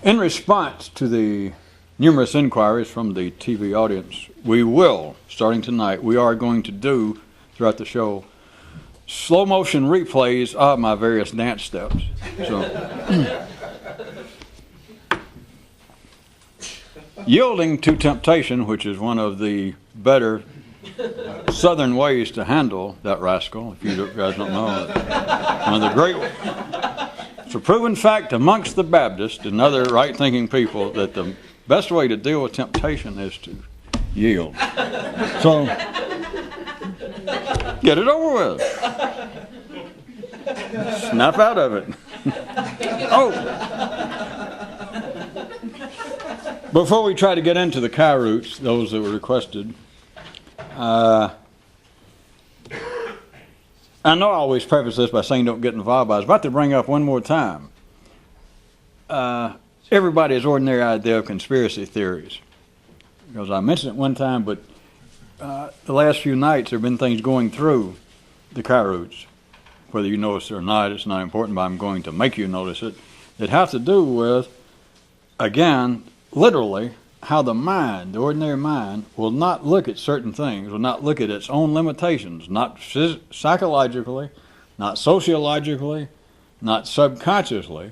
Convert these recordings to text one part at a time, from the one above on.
In response to the numerous inquiries from the TV audience, we will, starting tonight, we are going to do, throughout the show, slow motion replays of my various dance steps. So, yielding to temptation, which is one of the better Southern ways to handle that rascal, if you guys don't know, one of the great. It's a proven fact amongst the Baptists and other right-thinking people that the best way to deal with temptation is to yield. So, get it over with. Snap out of it. Oh! Before we try to get into the Chi roots, those that were requested, I know I always preface this by saying don't get involved, but I was about to bring up one more time everybody's ordinary idea of conspiracy theories. Because I mentioned it one time, but the last few nights there have been things going through the Chi roots. Whether you notice it or not, it's not important, but I'm going to make you notice it. That have to do with, again, literally, how the mind, the ordinary mind, will not look at certain things, will not look at its own limitations, not psychologically, not sociologically, not subconsciously,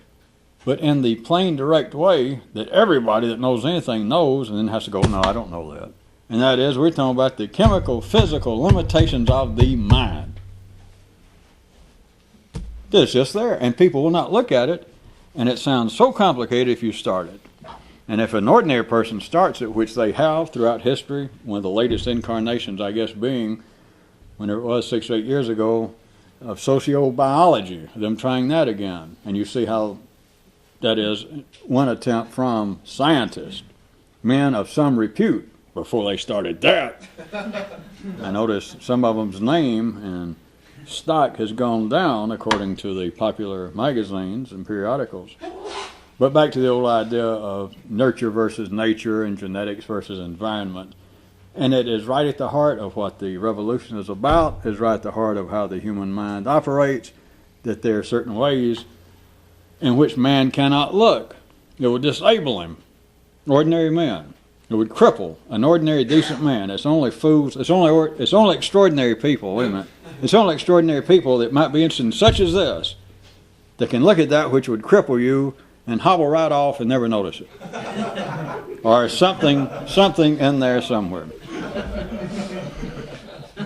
but in the plain, direct way that everybody that knows anything knows, and then has to go, no, I don't know that. And that is, we're talking about the chemical, physical limitations of the mind. It's just there, and people will not look at it, and it sounds so complicated if you start it. And if an ordinary person starts it, which they have throughout history, one of the latest incarnations, I guess, being, when it was 6 or 8 years ago, of sociobiology, them trying that again. And you see how that is one attempt from scientists, men of some repute, before they started that. I noticed some of them's name and stock has gone down, according to the popular magazines and periodicals. But back to the old idea of nurture versus nature and genetics versus environment. And it is right at the heart of what the revolution is about, is right at the heart of how the human mind operates, that there are certain ways in which man cannot look. It would disable him, ordinary man. It would cripple an ordinary decent man. It's only fools, it's only extraordinary people, wait a minute. It's only extraordinary people that might be interested in such as this, that can look at that which would cripple you and hobble right off and never notice it. Or something in there somewhere.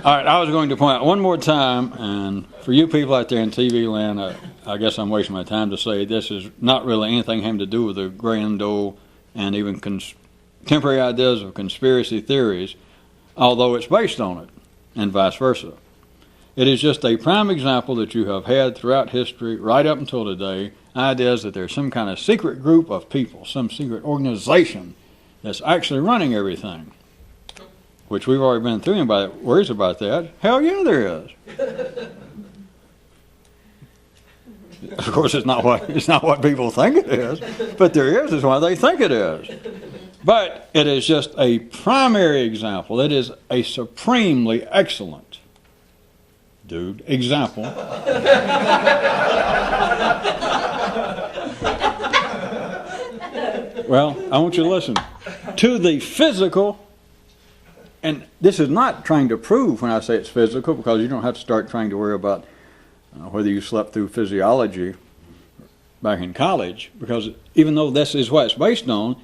All right, I was going to point out one more time, and for you people out there in TV land, I guess I'm wasting my time to say this is not really anything having to do with the grand old and even contemporary ideas of conspiracy theories, although it's based on it, and vice versa. It is just a prime example that you have had throughout history, right up until today, ideas that there's some kind of secret group of people, some secret organization that's actually running everything, which we've already been through. Anybody that worries about that? Hell yeah, there is. Of course, it's not what people think it is, but there is what they think it is. But it is just a primary example. It is a supremely excellent example well, I want you to listen to the physical, and this is not trying to prove when I say it's physical, because you don't have to start trying to worry about whether you slept through physiology back in college, because even though this is what it's based on,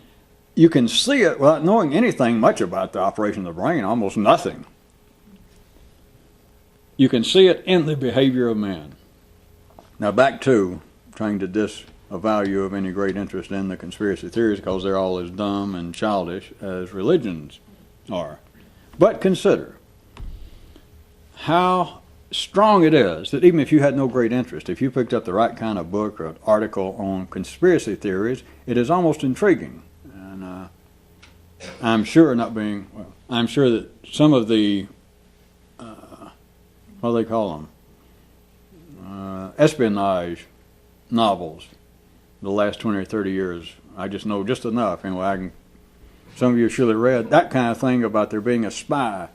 you can see it without knowing anything much about the operation of the brain, almost nothing. You can see it in the behavior of man. Now back to trying to disavow you of any great interest in the conspiracy theories, because they're all as dumb and childish as religions are. But consider how strong it is that even if you had no great interest, if you picked up the right kind of book or an article on conspiracy theories, it is almost intriguing. And I'm sure that some of the what do they call them? Espionage novels the last 20 or 30 years. I just know just enough. Anyway, some of you surely read that kind of thing about there being a spy,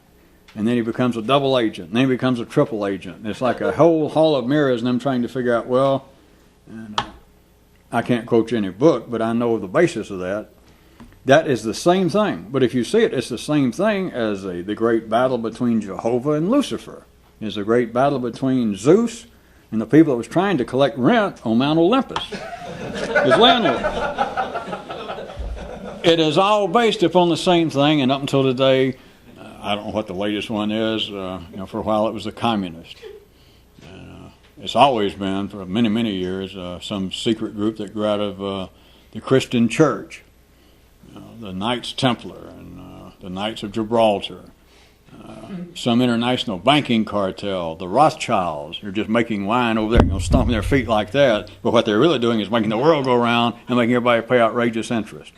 and then he becomes a double agent, and then he becomes a triple agent. It's like a whole hall of mirrors and them trying to figure out, well, and I can't quote you any book, but I know the basis of that. That is the same thing. But if you see it, it's the same thing as the great battle between Jehovah and Lucifer. It's a great battle between Zeus and the people that was trying to collect rent on Mount Olympus, his landlord. It is all based upon the same thing, and up until today, I don't know what the latest one is. For a while it was the communist. It's always been, for many, many years, some secret group that grew out of the Christian church, the Knights Templar and the Knights of Gibraltar, some international banking cartel, the Rothschilds. They're just making wine over there, stomping their feet like that, but what they're really doing is making the world go round and making everybody pay outrageous interest.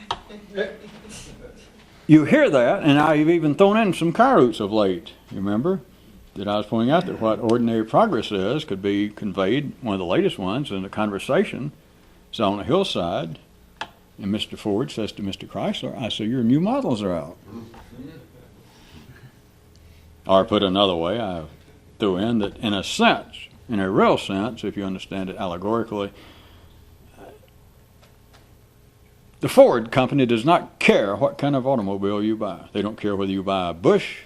You hear that, and I've even thrown in some car roots of late, you remember? That I was pointing out that what ordinary progress is could be conveyed, one of the latest ones, in a conversation. It's on a hillside, and Mr. Ford says to Mr. Chrysler, I see your new models are out. Or put another way, I threw in that in a sense, in a real sense, if you understand it allegorically, the Ford company does not care what kind of automobile you buy. They don't care whether you buy a Bush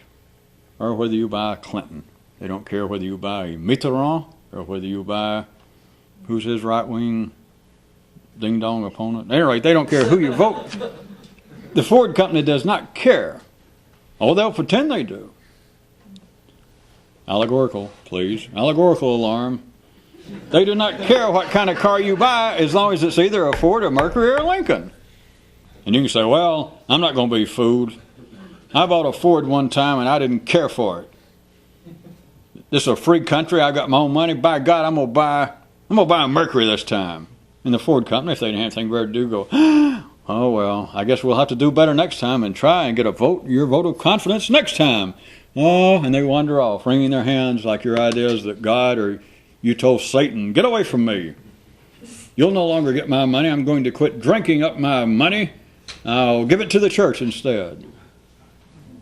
or whether you buy a Clinton. They don't care whether you buy a Mitterrand or whether you buy, who's his right-wing ding-dong opponent. At any rate, they don't care who you vote. The Ford company does not care. Oh, they'll pretend they do. Allegorical, please. Allegorical alarm. They do not care what kind of car you buy as long as it's either a Ford, a Mercury, or a Lincoln. And you can say, well, I'm not going to be fooled. I bought a Ford one time and I didn't care for it. This is a free country. I got my own money. By God, I'm gonna buy a Mercury this time. And the Ford company, if they didn't have anything better to do, go, oh well, I guess we'll have to do better next time and try and get your vote of confidence next time. Oh, and they wander off, wringing their hands like your idea is that God or you told Satan, get away from me. You'll no longer get my money. I'm going to quit drinking up my money. I'll give it to the church instead.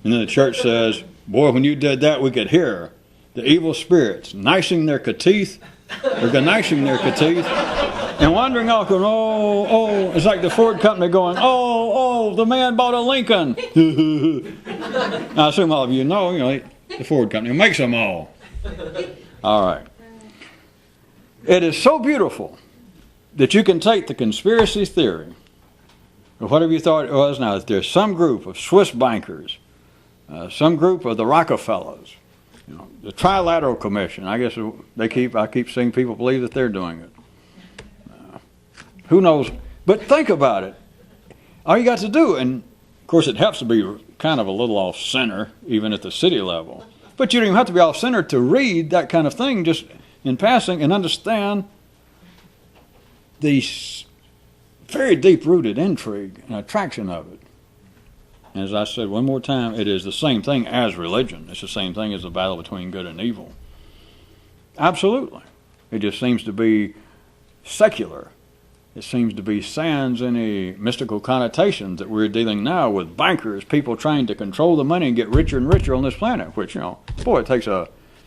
And then the church says, boy, when you did that, we could hear the evil spirits gnashing their teeth, and wandering off going, oh, it's like the Ford company going, oh, the man bought a Lincoln. I assume all of you know, the Ford company makes them all. All right. It is so beautiful that you can take the conspiracy theory, or whatever you thought it was now, that there's some group of Swiss bankers, some group of the Rockefellers, the Trilateral Commission. I guess I keep seeing people believe that they're doing it. Who knows? But think about it. All you got to do, and of course it helps to be kind of a little off center, even at the city level. But you don't even have to be off center to read that kind of thing just in passing and understand the very deep-rooted intrigue and attraction of it. And as I said one more time, it is the same thing as religion. It's the same thing as the battle between good and evil. Absolutely. It just seems to be secular. It seems to be sans any mystical connotations that we're dealing now with bankers, people trying to control the money and get richer and richer on this planet, which, boy, it takes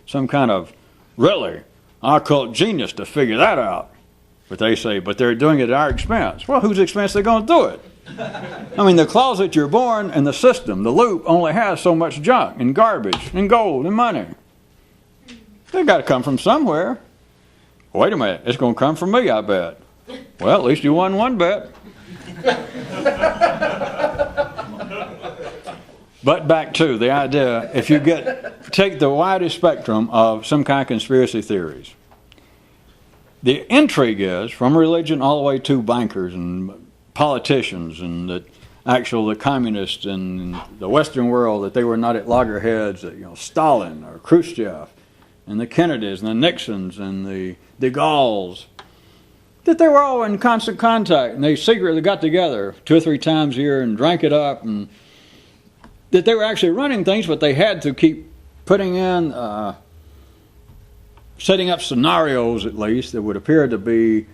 some kind of really occult genius to figure that out. But they say, but they're doing it at our expense. Well, whose expense are they going to do it? I mean, the closet you're born and the system, the loop, only has so much junk and garbage and gold and money. They've got to come from somewhere. Wait a minute, it's going to come from me, I bet. Well, at least you won one bet. But back to the idea, if you take the widest spectrum of some kind of conspiracy theories, the intrigue is from religion all the way to bankers and politicians and the communists in the Western world, that they were not at loggerheads, that Stalin or Khrushchev and the Kennedys and the Nixons and the de Gaulles, that they were all in constant contact and they secretly got together 2 or 3 times a year and drank it up, and that they were actually running things, but they had to keep putting in, setting up scenarios at least that would appear to be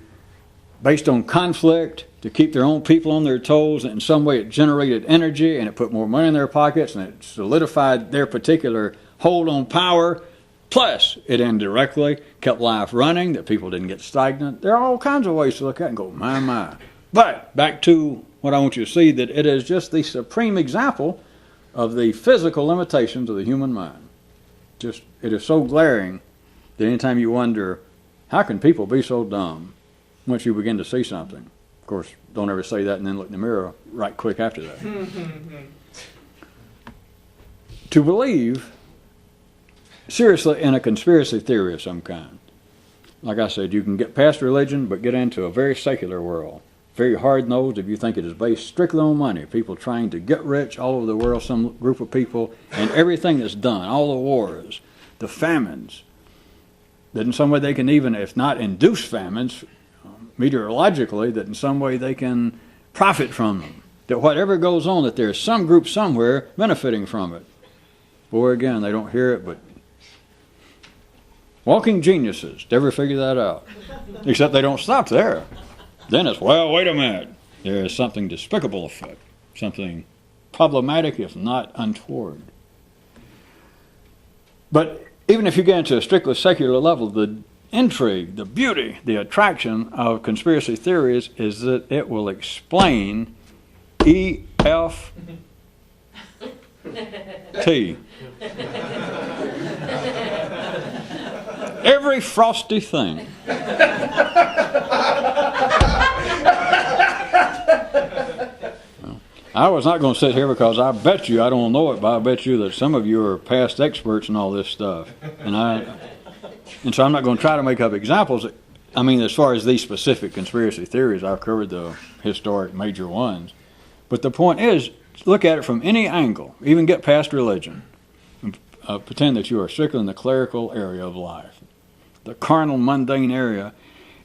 based on conflict, to keep their own people on their toes. In some way it generated energy and it put more money in their pockets and it solidified their particular hold on power. Plus, it indirectly kept life running, that people didn't get stagnant. There are all kinds of ways to look at it and go, my, my. But back to what I want you to see, that it is just the supreme example of the physical limitations of the human mind. Just, it is so glaring that anytime you wonder, how can people be so dumb? Once you begin to see something. Of course, don't ever say that and then look in the mirror right quick after that. To believe seriously in a conspiracy theory of some kind. Like I said, you can get past religion, but get into a very secular world. Very hard-nosed if you think it is based strictly on money. People trying to get rich all over the world, some group of people, and everything that's done, all the wars, the famines, that in some way they can even, if not induce famines, meteorologically, that in some way they can profit from them. That whatever goes on, that there's some group somewhere benefiting from it. Boy, again, they don't hear it, but walking geniuses never figure that out. Except they don't stop there. Then it's, well, wait a minute. There is something despicable afoot. Something problematic, if not untoward. But even if you get into a strictly secular level, the intrigue, the beauty, the attraction of conspiracy theories is that it will explain EFT. Every frosty thing. I was not going to sit here because I bet you, I don't know it, but I bet you that some of you are past experts in all this stuff. And so I'm not going to try to make up examples. I mean, as far as these specific conspiracy theories, I've covered the historic major ones. But the point is, look at it from any angle, even get past religion. Pretend that you are strictly in the clerical area of life, the carnal, mundane area.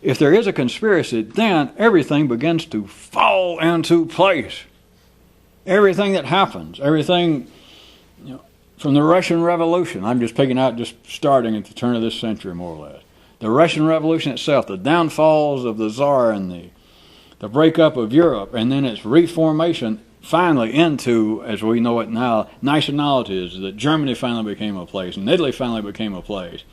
If there is a conspiracy, then everything begins to fall into place. Everything that happens, everything, from the Russian Revolution, I'm just picking out, just starting at the turn of this century, more or less. The Russian Revolution itself, the downfalls of the Tsar and the breakup of Europe, and then its reformation finally into, as we know it now, nationalities, that Germany finally became a place, and Italy finally became a place.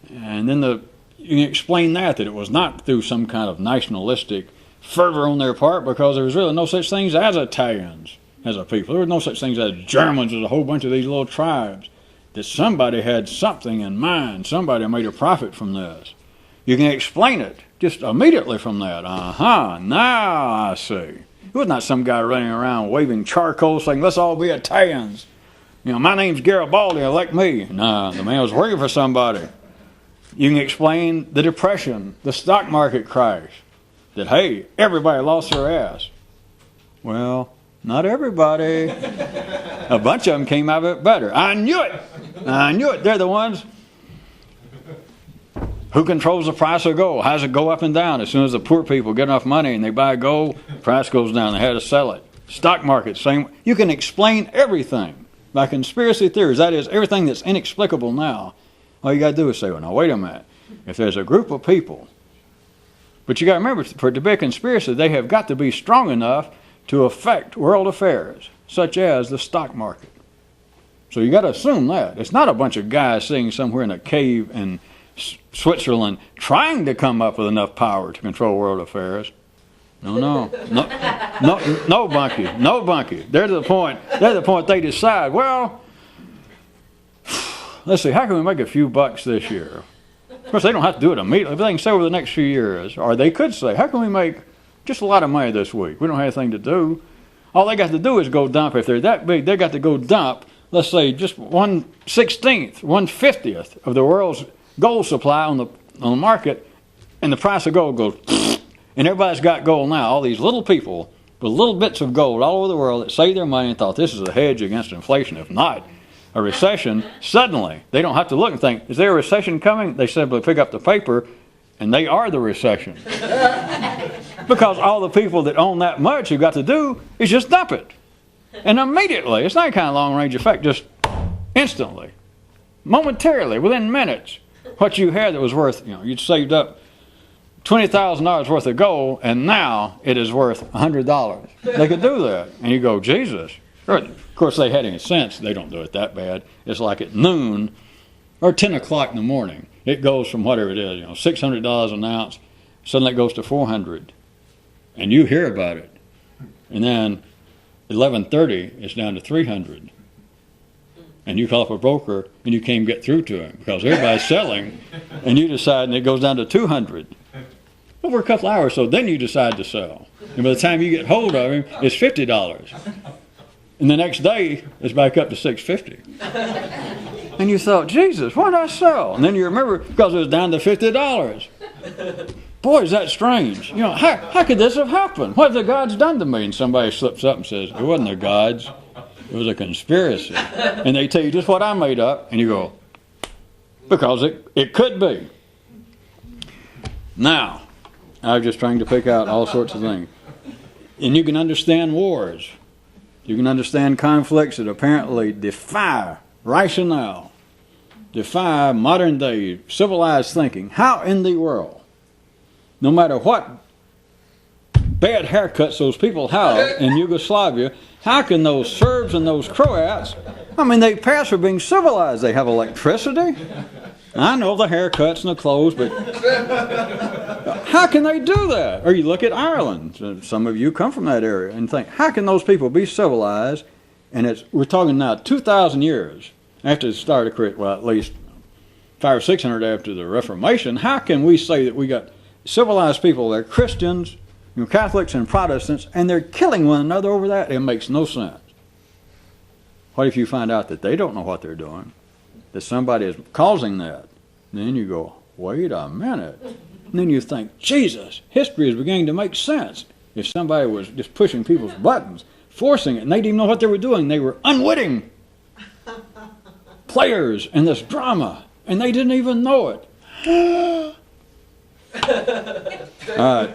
And then you can explain that it was not through some kind of nationalistic fervor on their part, because there was really no such things as Italians as a people. There was no such things as Germans, as a whole bunch of these little tribes. That somebody had something in mind. Somebody made a profit from this. You can explain it just immediately from that. Now I see. It was not some guy running around waving charcoal saying, let's all be Italians. My name's Garibaldi, elect me. No, the man was working for somebody. You can explain the Depression, the stock market crash. That, hey, everybody lost their ass. Well, not everybody. A bunch of them came out of it better. I knew it. They're the ones. Who controls the price of gold? How does it go up and down? As soon as the poor people get enough money and they buy gold, the price goes down. They had to sell it. Stock market, same. You can explain everything by conspiracy theories. That is, everything that's inexplicable now. All you got to do is say, well, now, wait a minute. If there's a group of people, but you got to remember, for it to be a conspiracy, they have got to be strong enough to affect world affairs, such as the stock market. So you got to assume that. It's not a bunch of guys sitting somewhere in a cave in Switzerland trying to come up with enough power to control world affairs. No, Bunky. They're the point they decide, well, let's see, how can we make a few bucks this year? Of course, they don't have to do it immediately, but they can say over the next few years. Or they could say, how can we make just a lot of money this week? We don't have anything to do. All they got to do is go dump. If they're that big, they got to go dump, let's say, just 1/16th, 1/50th of the world's gold supply on the market, and the price of gold goes, and everybody's got gold now. All these little people with little bits of gold all over the world that saved their money and thought this is a hedge against inflation. If not, a recession, suddenly, they don't have to look and think, is there a recession coming? They simply pick up the paper, and they are the recession. Because all the people that own that much have got to do is just dump it. And immediately, it's not a kind of long-range effect, just instantly, momentarily, within minutes, what you had that was worth, you'd saved up $20,000 worth of gold, and now it is worth $100. They could do that. And you go, Jesus. Of course, they had any sense. They don't do it that bad. It's like at noon, or 10 o'clock in the morning, it goes from whatever it is, $600 an ounce, suddenly it goes to $400, and you hear about it, and then 11:30 it's down to $300, and you call up a broker and you can't get through to him because everybody's selling, and you decide, and it goes down to $200 over a couple hours. So then you decide to sell, and by the time you get hold of him, it's $50, and the next day it's back up to $650. And you thought, Jesus, why did I sell? And then you remember, because it was down to $50. Boy, is that strange. How could this have happened? What have the gods done to me? And somebody slips up and says, it wasn't the gods. It was a conspiracy. And they tell you just what I made up. And you go, because it could be. Now, I was just trying to pick out all sorts of things. And you can understand wars. You can understand conflicts that apparently defy rationale, defy modern day civilized thinking. How in the world, no matter what bad haircuts those people have in Yugoslavia, how can those Serbs and those Croats, they pass for being civilized? They have electricity. I know the haircuts and the clothes, but how can they do that? Or you look at Ireland. Some of you come from that area and think, how can those people be civilized? And we're talking now 2,000 years after the start of Christianity, well, at least 500 or 600 after the Reformation. How can we say that we got civilized people? They're Christians, Catholics and Protestants, and they're killing one another over that? It makes no sense. What if you find out that they don't know what they're doing, that somebody is causing that? And then you go, wait a minute. And then you think, Jesus, history is beginning to make sense. If somebody was just pushing people's buttons, forcing it, and they didn't even know what they were doing, they were unwitting players in this drama, and they didn't even know it. All right.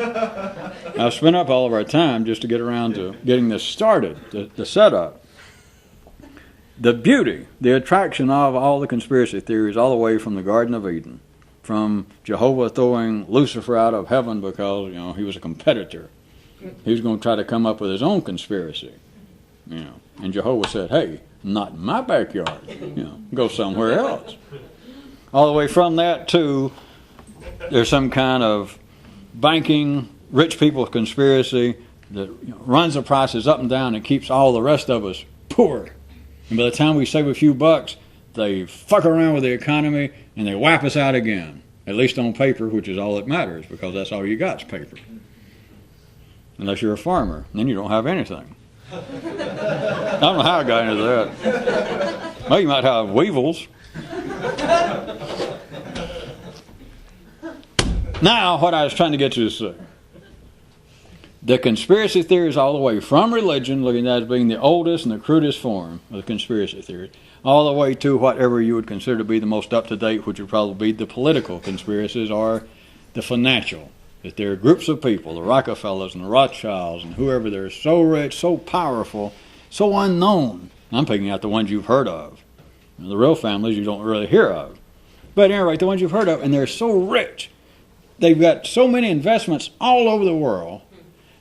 I've spent up all of our time just to get around to getting this started, the setup. The beauty, the attraction of all the conspiracy theories all the way from the Garden of Eden, from Jehovah throwing Lucifer out of heaven because, he was a competitor. He was going to try to come up with his own conspiracy. And Jehovah said, hey, not in my backyard. Go somewhere else. All the way from that to there's some kind of banking, rich people conspiracy that runs the prices up and down and keeps all the rest of us poor. And by the time we save a few bucks, they fuck around with the economy and they wipe us out again. At least on paper, which is all that matters, because that's all you got is paper. Unless you're a farmer, then you don't have anything. I don't know how I got into that. Well, you might have weevils. Now, what I was trying to get you to say. The conspiracy theories all the way from religion, looking at it as being the oldest and the crudest form of the conspiracy theory, all the way to whatever you would consider to be the most up-to-date, which would probably be the political conspiracies or the financial. That there are groups of people, the Rockefellers and the Rothschilds and whoever, they're so rich, so powerful, so unknown. I'm picking out the ones you've heard of. The real families you don't really hear of. But anyway, the ones you've heard of, and they're so rich. They've got so many investments all over the world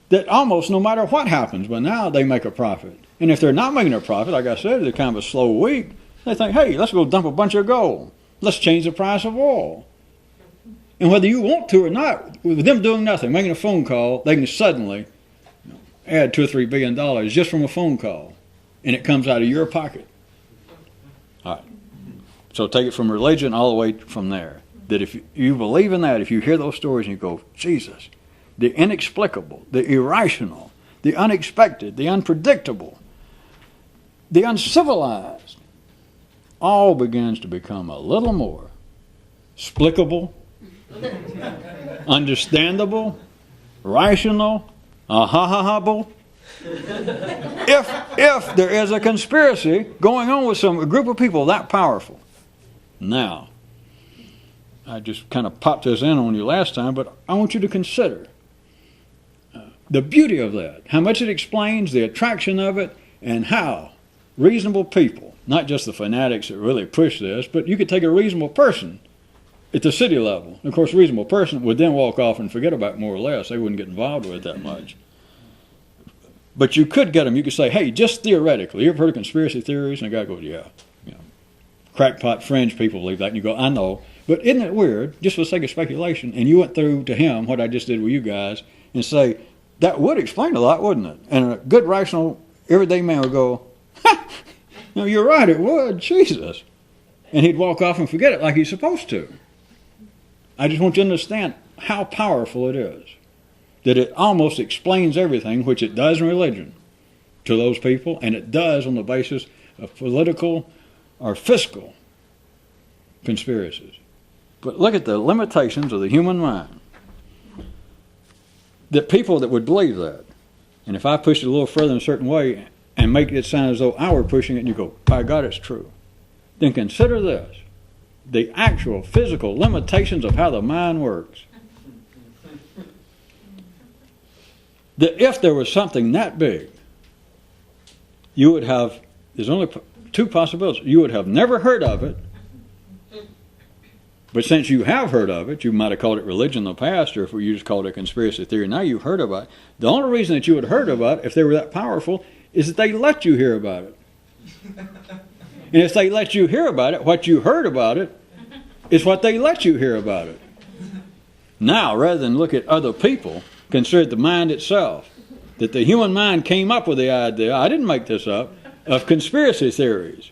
that almost no matter what happens, but now they make a profit. And if they're not making a profit, like I said, they're kind of a slow week, they think, hey, let's go dump a bunch of gold. Let's change the price of oil. And whether you want to or not, with them doing nothing, making a phone call, they can suddenly add $2 or $3 billion just from a phone call. And it comes out of your pocket. All right. So take it from religion all the way from there. That if you believe in that, if you hear those stories and you go, Jesus, the inexplicable, the irrational, the unexpected, the unpredictable, the uncivilized, all begins to become a little more explicable, understandable, rational, ha-ha-ha-able. If there is a conspiracy going on with a group of people that powerful. Now, I just kind of popped this in on you last time, but I want you to consider the beauty of that, how much it explains, the attraction of it, and how reasonable people, not just the fanatics that really push this, but you could take a reasonable person at the city level. Of course, a reasonable person would then walk off and forget about it more or less. They wouldn't get involved with it that much. But you could get them, you could say, hey, just theoretically, you ever heard of conspiracy theories? And the guy goes, yeah. crackpot fringe people believe that. And you go, I know. But isn't it weird, just for the sake of speculation, and you went through to him what I just did with you guys and say, that would explain a lot, wouldn't it? And a good, rational, everyday man would go, ha! No, you're right, it would, Jesus. And he'd walk off and forget it like he's supposed to. I just want you to understand how powerful it is. That it almost explains everything, which it does in religion, to those people, and it does on the basis of political or fiscal conspiracies. But look at the limitations of the human mind. That people that would believe that, and if I push it a little further in a certain way and make it sound as though I were pushing it and you go, by God, it's true, then consider this, the actual physical limitations of how the mind works. That if there was something that big, you would have, there's only two possibilities. You would have never heard of it, but since you have heard of it, you might have called it religion in the past, or if you just called it a conspiracy theory, now you've heard about it. The only reason that you would have heard about it, if they were that powerful, is that they let you hear about it. And if they let you hear about it, what you heard about it is what they let you hear about it. Now, rather than look at other people, consider the mind itself. That the human mind came up with the idea, I didn't make this up, of conspiracy theories.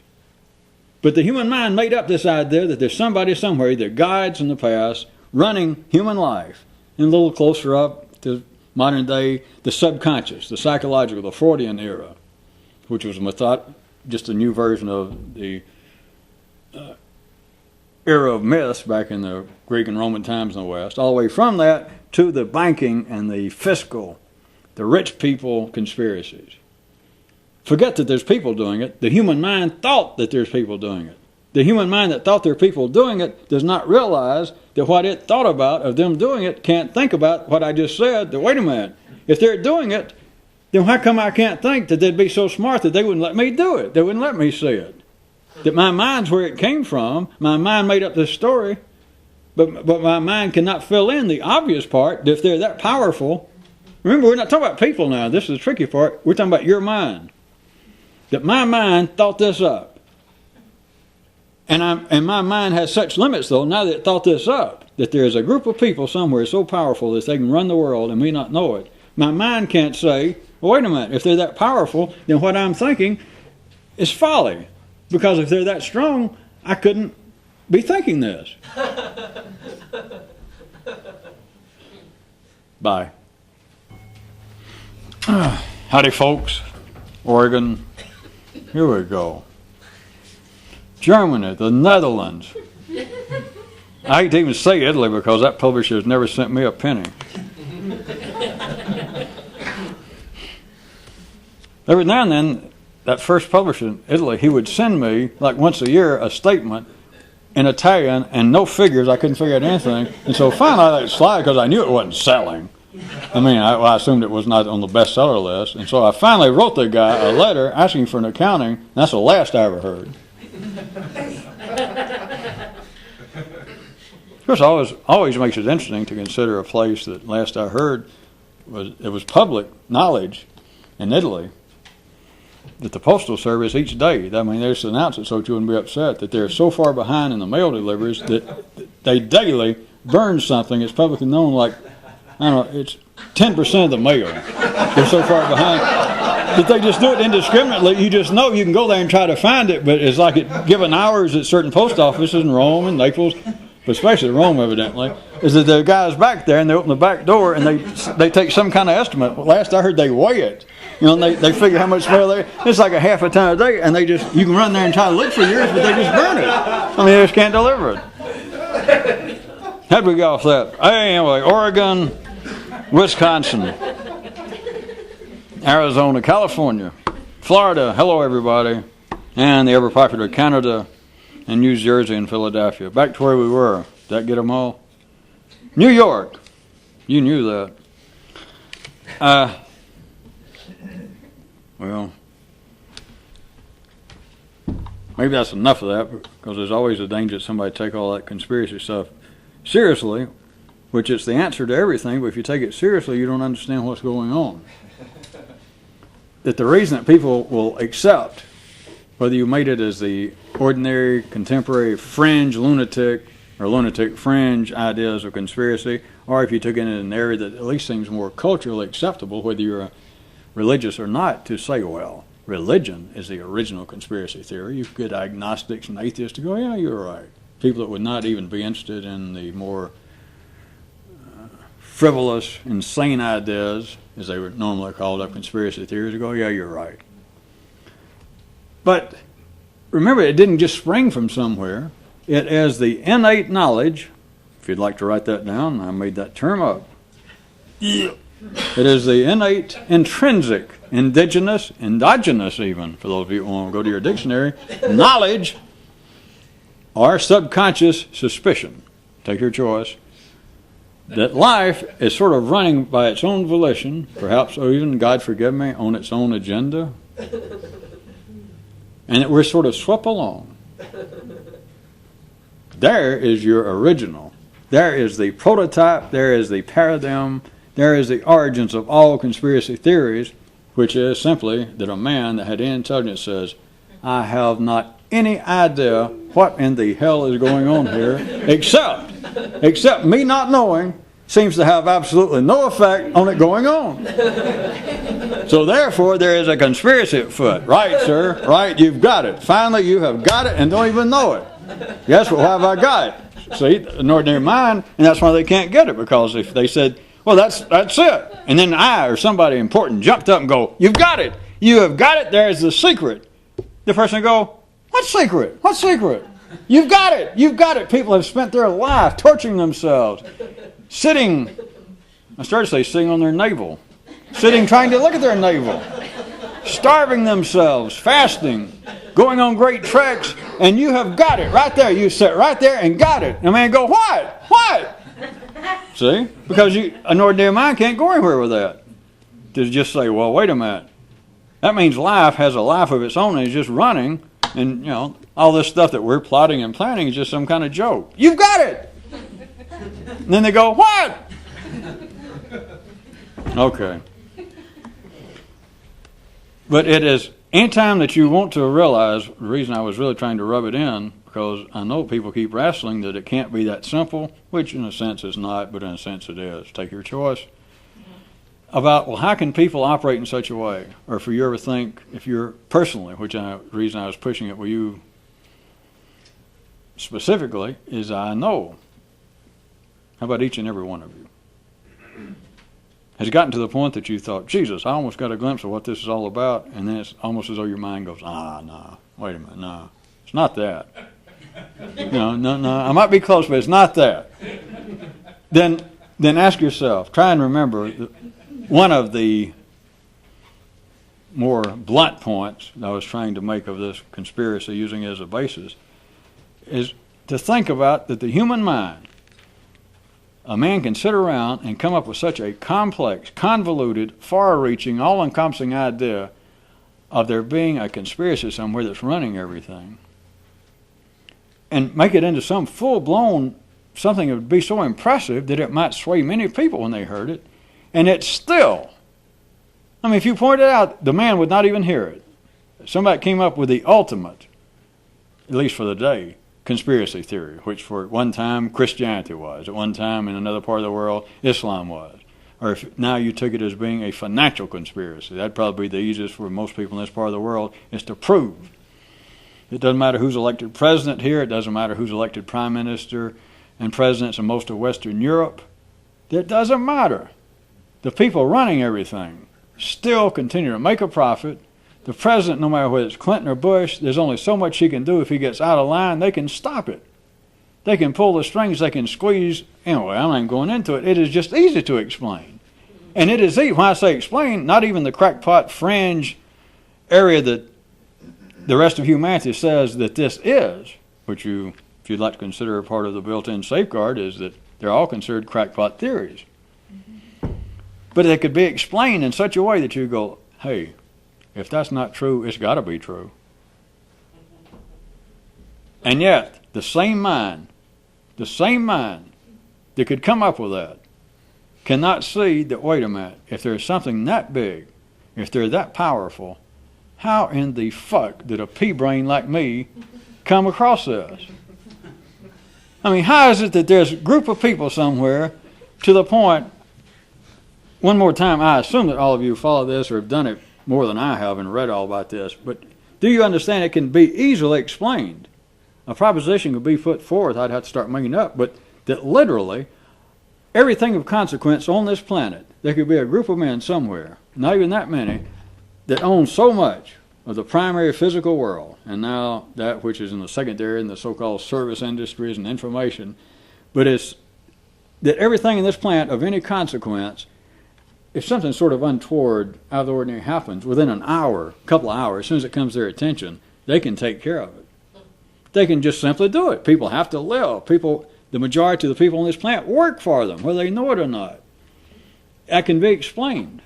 But the human mind made up this idea that there's somebody somewhere that guides in the past running human life. And a little closer up to modern day, the subconscious, the psychological, the Freudian era, which was just a new version of the era of myths back in the Greek and Roman times in the West. All the way from that to the banking and the fiscal, the rich people conspiracies. Forget that there's people doing it. The human mind thought that there's people doing it. The human mind that thought there are people doing it does not realize that what it thought about of them doing it can't think about what I just said. That, wait a minute, if they're doing it, then how come I can't think that they'd be so smart that they wouldn't let me do it? They wouldn't let me see it. That my mind's where it came from. My mind made up this story, but my mind cannot fill in the obvious part that if they're that powerful. Remember, we're not talking about people now. This is the tricky part. We're talking about your mind. That my mind thought this up. And my mind has such limits, though, now that it thought this up, that there is a group of people somewhere so powerful that they can run the world and me not know it. My mind can't say, well, wait a minute, if they're that powerful, then what I'm thinking is folly. Because if they're that strong, I couldn't be thinking this. Bye. Howdy, folks. Oregon. Here we go. Germany, the Netherlands. I hate to even say Italy because that publisher has never sent me a penny. Every now and then, that first publisher in Italy, he would send me, like once a year, a statement in Italian and no figures. I couldn't figure out anything. And so finally I let it slide because I knew it wasn't selling. I mean, I assumed it was not on the bestseller list. And so I finally wrote the guy a letter asking for an accounting. And that's the last I ever heard. Of course, always makes it interesting to consider a place that last I heard was public knowledge in Italy that the Postal Service each day, I mean, they just announce it so that you wouldn't be upset, that they're so far behind in the mail deliveries that they daily burn something. It's publicly known like, I don't know, it's 10% of the mail. They're so far behind that they just do it indiscriminately. You just know you can go there and try to find it, but it's like at given hours at certain post offices in Rome and Naples, but especially Rome evidently, is that the guy's back there and they open the back door and they take some kind of estimate. Last I heard they weigh it. You know, and they figure how much mail there. It's like a half a ton a day, and you can run there and try to look for yours, but they just burn it. I mean, they just can't deliver it. How'd we go off that? Anyway, Oregon, Wisconsin, Arizona, California, Florida, hello everybody, and the ever popular Canada, and New Jersey and Philadelphia. Back to where we were. Did that get them all? New York. You knew that. Well, maybe that's enough of that, because there's always a danger that somebody take all that conspiracy stuff seriously, which is the answer to everything, but if you take it seriously, you don't understand what's going on. That the reason that people will accept, whether you made it as the ordinary, contemporary, fringe, lunatic, or lunatic fringe ideas of conspiracy, or if you took it in an area that at least seems more culturally acceptable, whether you're religious or not, to say, well, religion is the original conspiracy theory. You could get agnostics and atheists to go, yeah, you're right. People that would not even be interested in the more frivolous, insane ideas, as they were normally called up, conspiracy theories, to go, yeah, you're right. But remember, it didn't just spring from somewhere. It is the innate knowledge, if you'd like to write that down, I made that term up. It is the innate, intrinsic, indigenous, endogenous even, for those of you who want to go to your dictionary, knowledge or subconscious suspicion, take your choice, that life is sort of running by its own volition, perhaps, or even, God forgive me, on its own agenda, and that we're sort of swept along. There is your original. There is the prototype. There is the paradigm. There is the origins of all conspiracy theories, which is simply that a man that had any intelligence says, I have not any idea what in the hell is going on here, except me not knowing seems to have absolutely no effect on it going on. So therefore, there is a conspiracy afoot. Right, sir? Right? You've got it. Finally, you have got it and don't even know it. Yes, well, how have I got it? See, an ordinary mind, and that's why they can't get it, because if they said, well, that's it, and then I or somebody important jumped up and go, you've got it. You have got it. There is the secret. The person would go, what secret? What secret? You've got it. You've got it. People have spent their life torturing themselves, sitting, I started to say sitting on their navel, sitting trying to look at their navel, starving themselves, fasting, going on great treks, and you have got it right there. You sit right there and got it. And man go, what? What? See? Because an ordinary mind can't go anywhere with that. To just say, well, wait a minute. That means life has a life of its own and is just running, and, you know, all this stuff that we're plotting and planning is just some kind of joke. You've got it! And then they go, what? Okay. But it is, anytime that you want to realize, the reason I was really trying to rub it in, because I know people keep wrestling that it can't be that simple, which in a sense is not, but in a sense it is. Take your choice. About, well, how can people operate in such a way? Or if you ever think, if you're personally, the reason I was pushing it with you specifically, is I know. How about each and every one of you? Has it gotten to the point that you thought, Jesus, I almost got a glimpse of what this is all about, and then it's almost as though your mind goes, no, wait a minute, no, it's not that. No, I might be close, but it's not that. Then ask yourself, try and remember one of the more blunt points I was trying to make of this conspiracy, using it as a basis, is to think about that the human mind, a man can sit around and come up with such a complex, convoluted, far-reaching, all-encompassing idea of there being a conspiracy somewhere that's running everything, and make it into some full-blown something that would be so impressive that it might sway many people when they heard it, and it's still, I mean, if you pointed out, the man would not even hear it. Somebody came up with the ultimate, at least for the day, conspiracy theory, which for at one time Christianity was, at one time in another part of the world Islam was, or if now you took it as being a financial conspiracy, that'd probably be the easiest for most people in this part of the world, is to prove. It doesn't matter who's elected president here, it doesn't matter who's elected prime minister and presidents in most of Western Europe, it doesn't matter. The people running everything still continue to make a profit. The president, no matter whether it's Clinton or Bush, there's only so much he can do. If he gets out of line, they can stop it. They can pull the strings, they can squeeze. Anyway, I'm not going into it. It is just easy to explain. And it is easy, when I say explain, not even the crackpot fringe area that the rest of humanity says that this is, which you, if you'd like to consider a part of the built-in safeguard, is that they're all considered crackpot theories. But it could be explained in such a way that you go, hey, if that's not true, it's got to be true. And yet, the same mind that could come up with that cannot see that, wait a minute, if there's something that big, if they're that powerful, how in the fuck did a pea brain like me come across this? I mean, how is it that there's a group of people somewhere to the point, one more time, I assume that all of you follow this or have done it more than I have and read all about this, but do you understand it can be easily explained? A proposition could be put forth, I'd have to start making up, but that literally everything of consequence on this planet, there could be a group of men somewhere, not even that many, that own so much of the primary physical world, and now that which is in the secondary and the so-called service industries and information, but it's that everything in this planet of any consequence, if something sort of untoward, out of the ordinary happens, within an hour, couple of hours, as soon as it comes to their attention, they can take care of it. They can just simply do it. People have to live. The majority of the people on this planet work for them, whether they know it or not. That can be explained.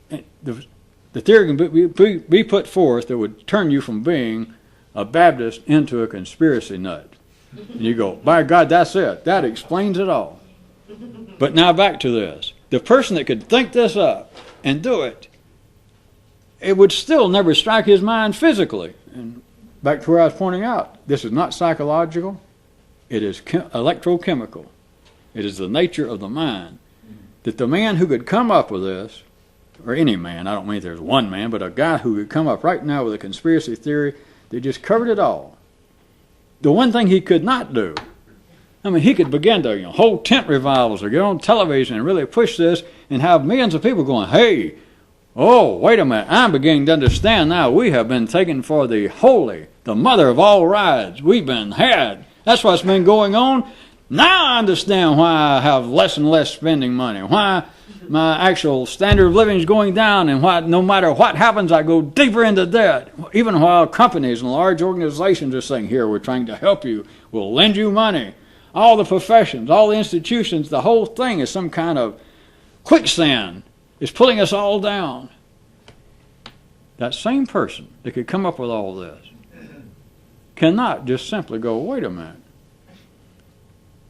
The theory can be put forth that would turn you from being a Baptist into a conspiracy nut. And you go, by God, that's it. That explains it all. But now back to this. The person that could think this up and do it, it would still never strike his mind physically. And back to where I was pointing out, this is not psychological. It is electrochemical. It is the nature of the mind. That the man who could come up with this, or any man, I don't mean there's one man, but a guy who could come up right now with a conspiracy theory that just covered it all. The one thing he could not do, I mean, he could begin to hold tent revivals or get on television and really push this and have millions of people going, hey, oh, wait a minute, I'm beginning to understand now. We have been taken for the holy, the mother of all rides. We've been had. That's what's been going on. Now I understand why I have less and less spending money, why my actual standard of living is going down, and why no matter what happens, I go deeper into debt. Even while companies and large organizations are saying, here, we're trying to help you, we'll lend you money. All the professions, all the institutions, the whole thing is some kind of quicksand. It's pulling us all down. That same person that could come up with all this cannot just simply go, wait a minute.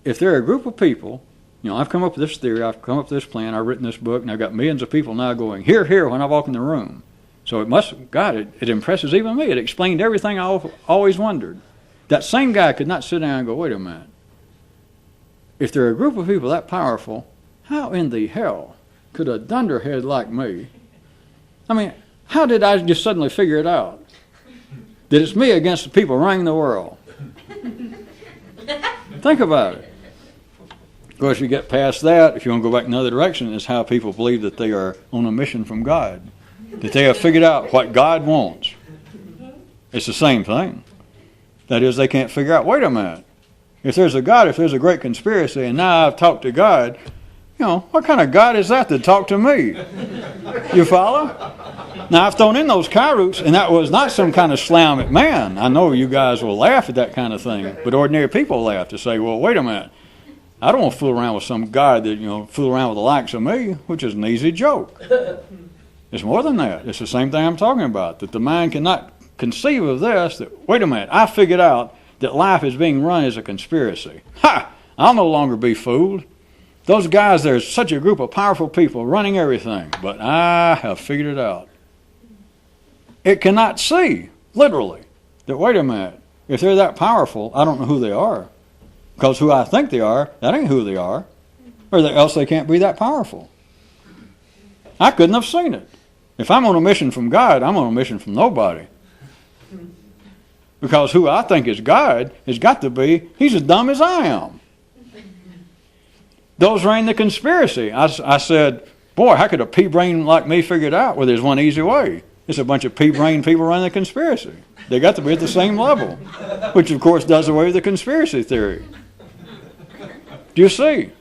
If there are a group of people, I've come up with this theory, I've come up with this plan, I've written this book, and I've got millions of people now going, here, here, when I walk in the room. So it impresses even me. It explained everything I always wondered. That same guy could not sit down and go, wait a minute. If there are a group of people that powerful, how in the hell could a dunderhead like me, I mean, how did I just suddenly figure it out? That it's me against the people running the world. Think about it. Of course, you get past that, if you want to go back another direction, is how people believe that they are on a mission from God. That they have figured out what God wants. It's the same thing. That is, they can't figure out, wait a minute. If there's a God, if there's a great conspiracy, and now I've talked to God, what kind of God is that to talk to me? You follow? Now, I've thrown in those Kairos, and that was not some kind of slam at man. I know you guys will laugh at that kind of thing, but ordinary people laugh to say, well, wait a minute. I don't want to fool around with some God that, fool around with the likes of me, which is an easy joke. It's more than that. It's the same thing I'm talking about, that the mind cannot conceive of this, that, wait a minute, I figured out that life is being run as a conspiracy. Ha! I'll no longer be fooled. Those guys, there's such a group of powerful people running everything, but I have figured it out. It cannot see, literally, that, wait a minute, if they're that powerful, I don't know who they are. Because who I think they are, that ain't who they are. Or else they can't be that powerful. I couldn't have seen it. If I'm on a mission from God, I'm on a mission from nobody. Because who I think is God has got to be, he's as dumb as I am. Those ran the conspiracy. I said, boy, how could a pea-brain like me figure it out? Well, there's one easy way. It's a bunch of pea-brain people running the conspiracy. They got to be at the same level, which of course does away with the conspiracy theory. Do you see?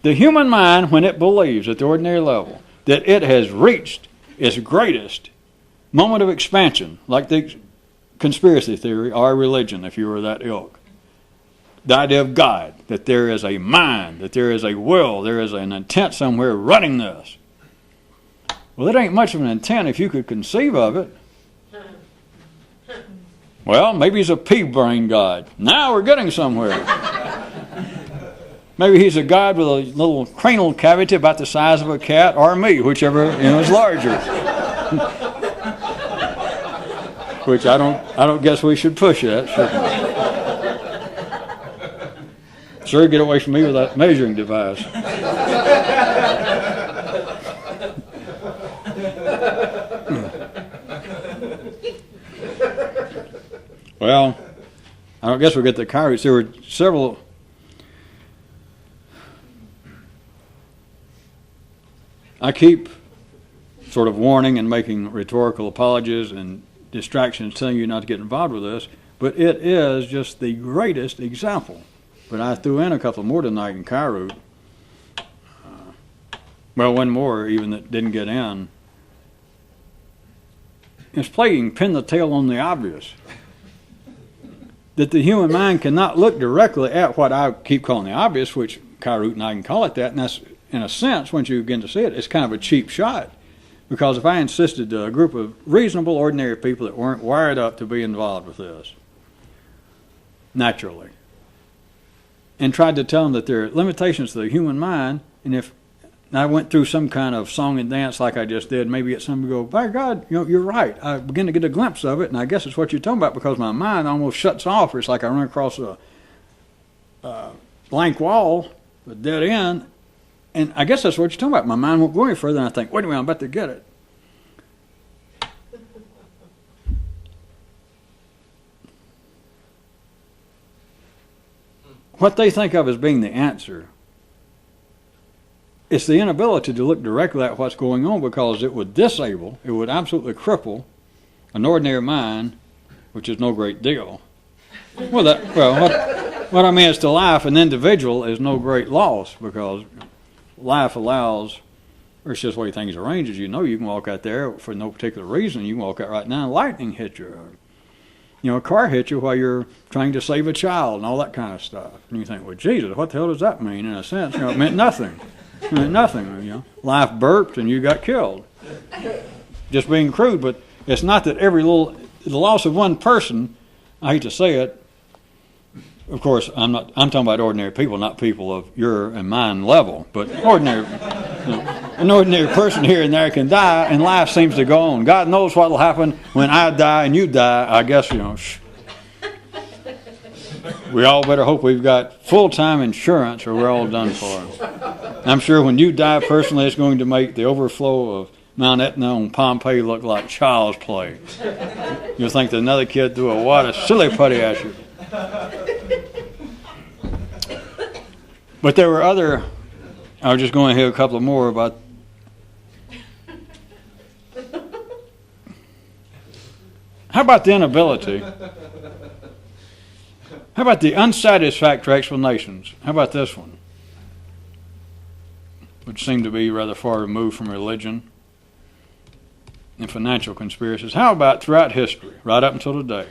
The human mind, when it believes at the ordinary level that it has reached its greatest moment of expansion, like the conspiracy theory or religion, if you were that ilk, the idea of God, that there is a mind, that there is a will, there is an intent somewhere running this. Well, it ain't much of an intent if you could conceive of it. Well, maybe he's a pea-brain God. Now we're getting somewhere. Maybe he's a God with a little cranial cavity about the size of a cat, or me, whichever is larger. which I don't guess we should push that, should we? Sir, get away from me with that measuring device. Well, I don't guess we'll get to Kairos. There were several. I keep sort of warning and making rhetorical apologies and distractions, telling you not to get involved with this, but it is just the greatest example. But I threw in a couple more tonight in Cairo. Well, one more even that didn't get in. It's playing pin the tail on the obvious. That the human mind cannot look directly at what I keep calling the obvious, which Cairo and I can call it that, and that's, in a sense, once you begin to see it, it's kind of a cheap shot. Because if I insisted to a group of reasonable, ordinary people that weren't wired up to be involved with this, naturally, and tried to tell them that there are limitations to the human mind, and if I went through some kind of song and dance like I just did, maybe get somebody to go, by God, you're right. I begin to get a glimpse of it, and I guess it's what you're talking about because my mind almost shuts off. It's like I run across a blank wall, a dead end, and I guess that's what you're talking about. My mind won't go any further, and I think, wait a minute, I'm about to get it. What they think of as being the answer, it's the inability to look directly at what's going on because it would disable, it would absolutely cripple an ordinary mind, which is no great deal. What I mean is to life, an individual is no great loss because life allows, or it's just the way things are arranged, as you know, you can walk out there for no particular reason. You can walk out right now and lightning hit you. A car hit you while you're trying to save a child and all that kind of stuff. And you think, well, Jesus, what the hell does that mean? In a sense, it meant nothing. It meant nothing. Life burped and you got killed. Just being crude, but it's not that the loss of one person, I hate to say it, of course, I'm talking about ordinary people, not people of your and mine level, but ordinary. An ordinary person here and there can die, and life seems to go on. God knows what will happen when I die and you die. I guess, we all better hope we've got full-time insurance or we're all done for. I'm sure when you die personally, it's going to make the overflow of Mount Etna on Pompeii look like child's play. You'll think that another kid threw a wad of silly putty at you. But there were other, I was just going to hear a couple more about. How about the inability? How about the unsatisfactory explanations? How about this one? Which seem to be rather far removed from religion and financial conspiracies. How about throughout history, right up until today,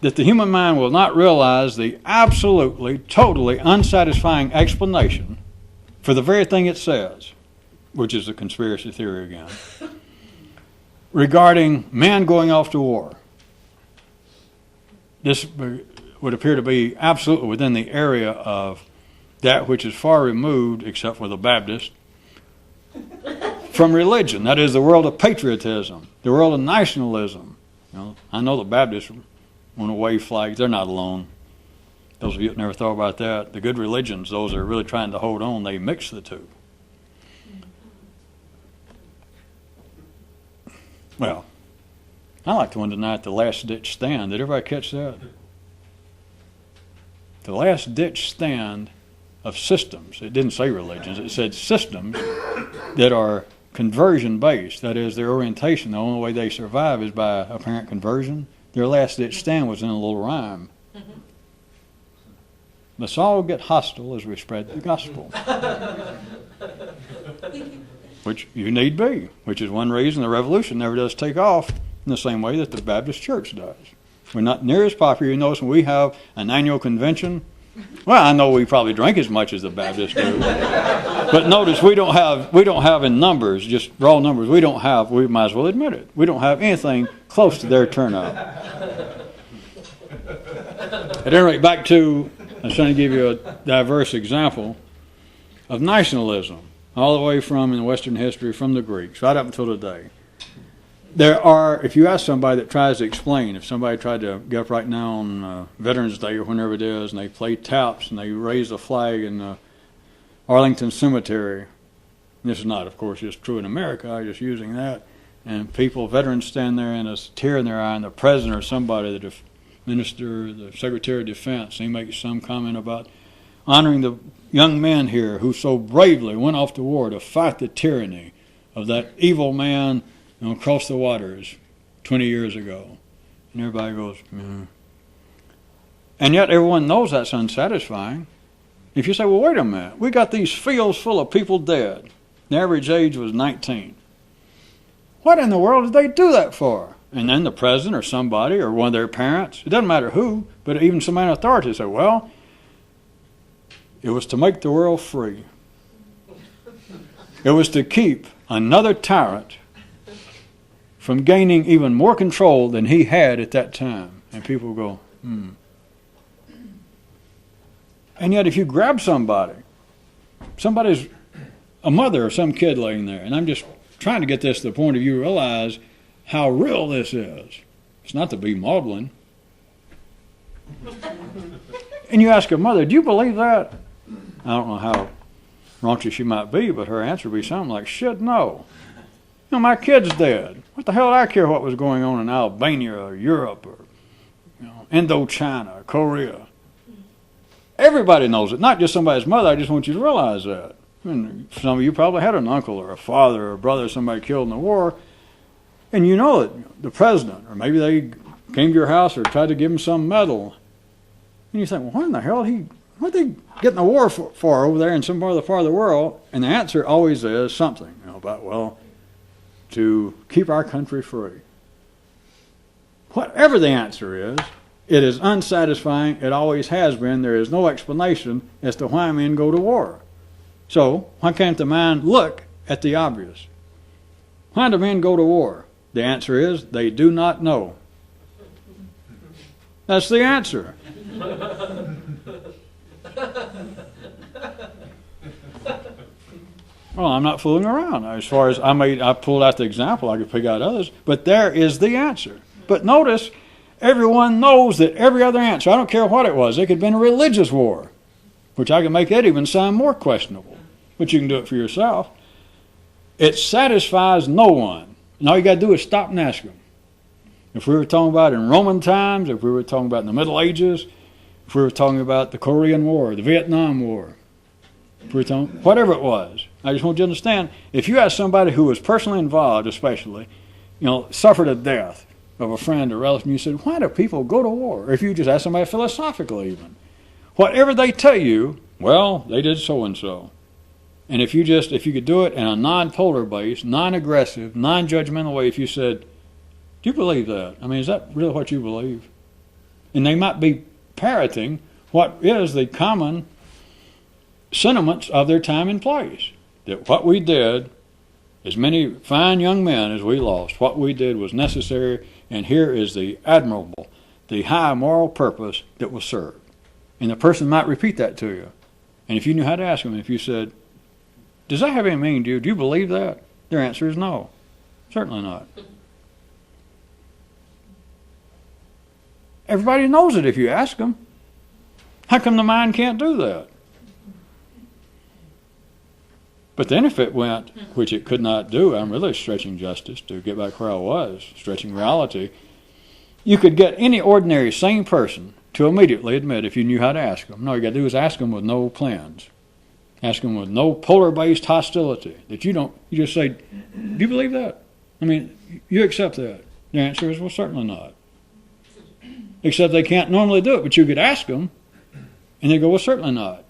that the human mind will not realize the absolutely, totally unsatisfying explanation for the very thing it says, which is a conspiracy theory again, regarding men going off to war. This would appear to be absolutely within the area of that which is far removed, except for the Baptist, from religion. That is the world of patriotism, the world of nationalism. I know the Baptists want to wave flags. They're not alone. Those of you that never thought about that, the good religions, those that are really trying to hold on, they mix the two. Well, I like the one tonight, the last ditch stand. Did everybody catch that? The last ditch stand of systems. It didn't say religions. It said systems that are conversion based. That is, their orientation, the only way they survive is by apparent conversion. Their last ditch stand was in a little rhyme. Let's all get hostile as we spread the gospel. Which you need be, which is one reason the revolution never does take off in the same way that the Baptist church does. We're not near as popular. You notice when we have an annual convention, well, I know we probably drink as much as the Baptists do, but notice we don't have in numbers, just raw numbers. We might as well admit it. We don't have anything close to their turnout. At any rate, back to, I was trying to give you a diverse example of nationalism, all the way from in Western history, from the Greeks, right up until today. There are, if you ask somebody that tries to explain, if somebody tried to get up right now on Veterans Day or whenever it is, and they play taps and they raise a flag in Arlington Cemetery, and this is not, of course, just true in America, I'm just using that, and people, veterans stand there and a tear in their eye, and the president or somebody, the minister, the secretary of defense, he makes some comment about honoring the young men here who so bravely went off to war to fight the tyranny of that evil man across the waters 20 years ago. And everybody goes, mm. And yet everyone knows that's unsatisfying. If you say, well, wait a minute, we got these fields full of people dead. The average age was 19. What in the world did they do that for? And then the president or somebody or one of their parents, it doesn't matter who, but even somebody in authority say, well, it was to make the world free. It was to keep another tyrant from gaining even more control than he had at that time. And people go, hmm. And yet if you grab somebody's a mother or some kid laying there, and I'm just trying to get this to the point of you realize how real this is. It's not to be maudlin. And you ask a mother, do you believe that? I don't know how raunchy she might be, but her answer would be something like, shit, no. My kid's dead. What the hell do I care what was going on in Albania or Europe or Indochina or Korea? Everybody knows it, not just somebody's mother. I just want you to realize that. I mean, some of you probably had an uncle or a father or a brother, somebody killed in the war, and you know that the president, or maybe they came to your house or tried to give him some medal, and you think, well, what in the hell what are they getting the war for over there in some part of the world? And the answer always is something about, well, to keep our country free. Whatever the answer is, it is unsatisfying. It always has been. There is no explanation as to why men go to war. So, why can't the mind look at the obvious? Why do men go to war? The answer is, they do not know. That's the answer. Well, I'm not fooling around. As far as I pulled out the example, I could pick out others, but there is the answer. But notice, everyone knows that every other answer, I don't care what it was, it could have been a religious war, which I can make that even sound more questionable, but you can do it for yourself. It satisfies no one. And all you got to do is stop and ask them. If we were talking about in Roman times, if we were talking about in the Middle Ages, if we were talking about the Korean War, the Vietnam War, if we were talking, whatever it was, I just want you to understand, if you ask somebody who was personally involved, especially, suffered a death of a friend or relative, and you said, why do people go to war? Or if you just ask somebody philosophically even, whatever they tell you, well, they did so-and-so. And if you could do it in a non-polar base, non-aggressive, non-judgmental way, if you said, do you believe that? I mean, is that really what you believe? And they might be parroting what is the common sentiments of their time and place. That what we did, as many fine young men as we lost, what we did was necessary, and here is the admirable, the high moral purpose that was served. And the person might repeat that to you. And if you knew how to ask them, if you said, does that have any meaning to you? Do you believe that? Their answer is no. Certainly not. Everybody knows it if you ask them. How come the mind can't do that? But then if it went, which it could not do, I'm really stretching justice to get back where I was, stretching reality, you could get any ordinary sane person to immediately admit if you knew how to ask them. No, you got to do is ask them with no plans. Ask them with no polar-based hostility. That you just say, do you believe that? I mean, you accept that. The answer is, well, certainly not. Except they can't normally do it, but you could ask them, and they go, well, certainly not.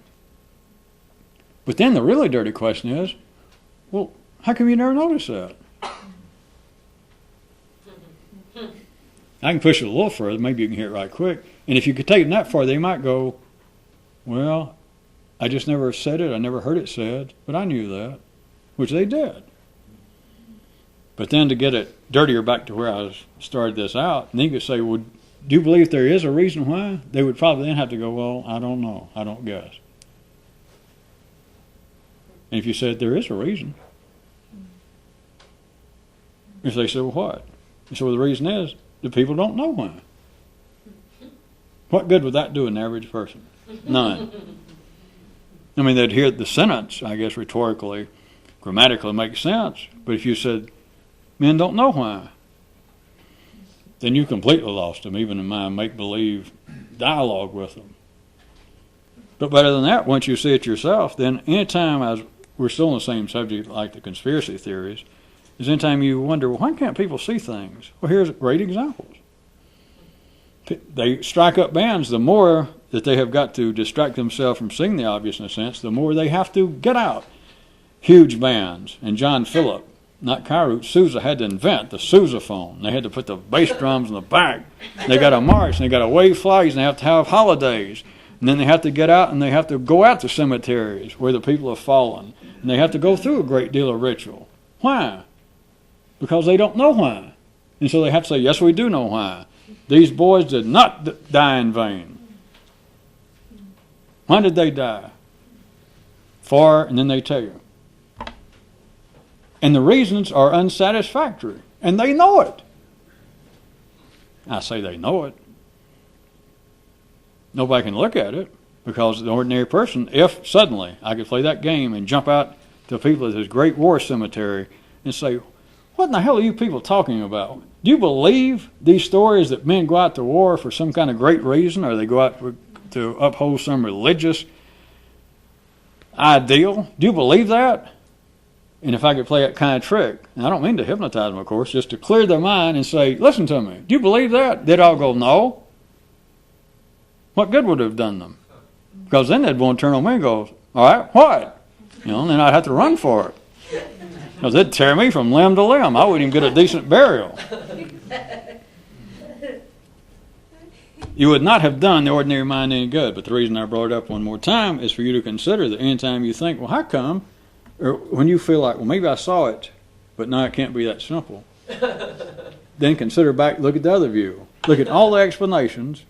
But then the really dirty question is, well, how come you never noticed that? I can push it a little further. Maybe you can hear it right quick. And if you could take them that far, they might go, well, I just never said it. I never heard it said, but I knew that, which they did. But then to get it dirtier back to where I started this out, and then you could say, well, do you believe there is a reason why? They would probably then have to go, well, I don't know. I don't guess. And if you said there is a reason, if they said, well, what? And so the reason is the people don't know why. What good would that do an average person? None. I mean, they'd hear the sentence, I guess, rhetorically, grammatically makes sense. But if you said, men don't know why, then you completely lost them, even in my make-believe dialogue with them. But better than that, once you see it yourself, then anytime we're still on the same subject like the conspiracy theories, is anytime you wonder, well, why can't people see things? Well, here's great examples. They strike up bands, the more that they have got to distract themselves from seeing the obvious in a sense, the more they have to get out huge bands. And John Phillip, not Kairos, Sousa had to invent the sousaphone. They had to put the bass drums in the back. They got to march, and they got to wave flags, and they have to have holidays. And then they have to get out, and they have to go out to cemeteries where the people have fallen. And they have to go through a great deal of ritual. Why? Because they don't know why. And so they have to say, yes, we do know why. These boys did not die in vain. Why did they die? And then they tell you. And the reasons are unsatisfactory. And they know it. I say they know it. Nobody can look at it, because the ordinary person, if suddenly I could play that game and jump out to people at this great war cemetery and say, what in the hell are you people talking about? Do you believe these stories that men go out to war for some kind of great reason, or they go out to uphold some religious ideal? Do you believe that? And if I could play that kind of trick, and I don't mean to hypnotize them, of course, just to clear their mind and say, listen to me, do you believe that? They'd all go, no. What good would it have done them? Because then they'd want to turn on me and go, all right, what? And then I'd have to run for it. Because they'd tear me from limb to limb. I wouldn't even get a decent burial. You would not have done the ordinary mind any good. But the reason I brought it up one more time is for you to consider that anytime you think, well, how come? Or when you feel like, well, maybe I saw it, but no, it can't be that simple. Then consider back, look at the other view. Look at all the explanations.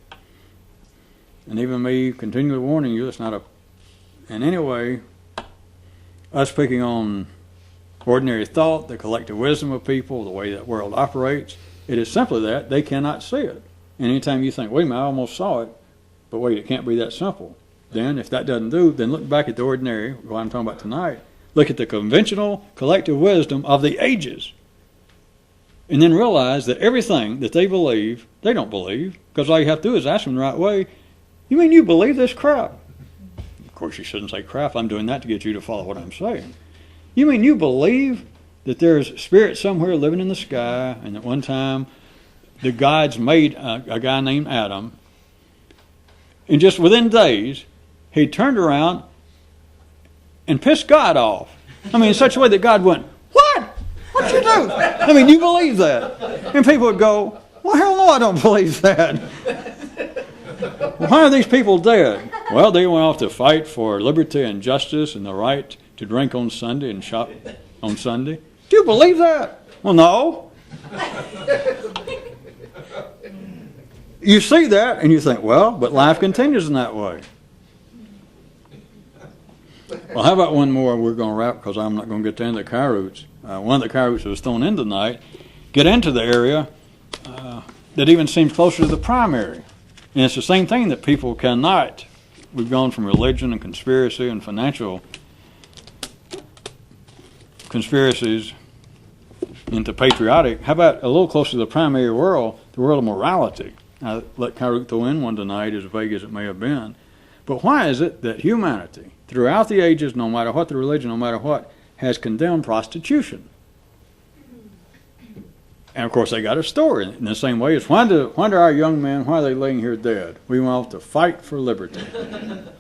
And even me continually warning you, it's not in any way us picking on ordinary thought, the collective wisdom of people, the way that world operates. It is simply that they cannot see it. And anytime you think, wait a minute, I almost saw it, but wait, it can't be that simple. Then, if that doesn't do, then look back at the ordinary, what I'm talking about tonight. Look at the conventional collective wisdom of the ages. And then realize that everything that they believe, they don't believe. Because all you have to do is ask them the right way. You mean you believe this crap? Of course, you shouldn't say crap. I'm doing that to get you to follow what I'm saying. You mean you believe that there's spirit somewhere living in the sky, and at one time the gods made a guy named Adam, and just within days he turned around and pissed God off. I mean, in such a way that God went, what? What'd you do? I mean, you believe that? And people would go, well, hell no, I don't believe that. Well, why are these people dead? Well, they went off to fight for liberty and justice and the right to drink on Sunday and shop on Sunday. Do you believe that? Well, no. You see that and you think, well, but life continues in that way. Well, how about one more? We're going to wrap because I'm not going to get to any of the Kairos. One of the Kairos that was thrown in tonight, get into the area that even seems closer to the primary. And it's the same thing that people cannot. We've gone from religion and conspiracy and financial conspiracies into patriotic. How about a little closer to the primary world, the world of morality? I let Kairos throw in one tonight, as vague as it may have been. But why is it that humanity, throughout the ages, no matter what the religion, no matter what, has condemned prostitution? And of course, they got a story in the same way as why do our young men, why are they laying here dead? We went off to fight for liberty.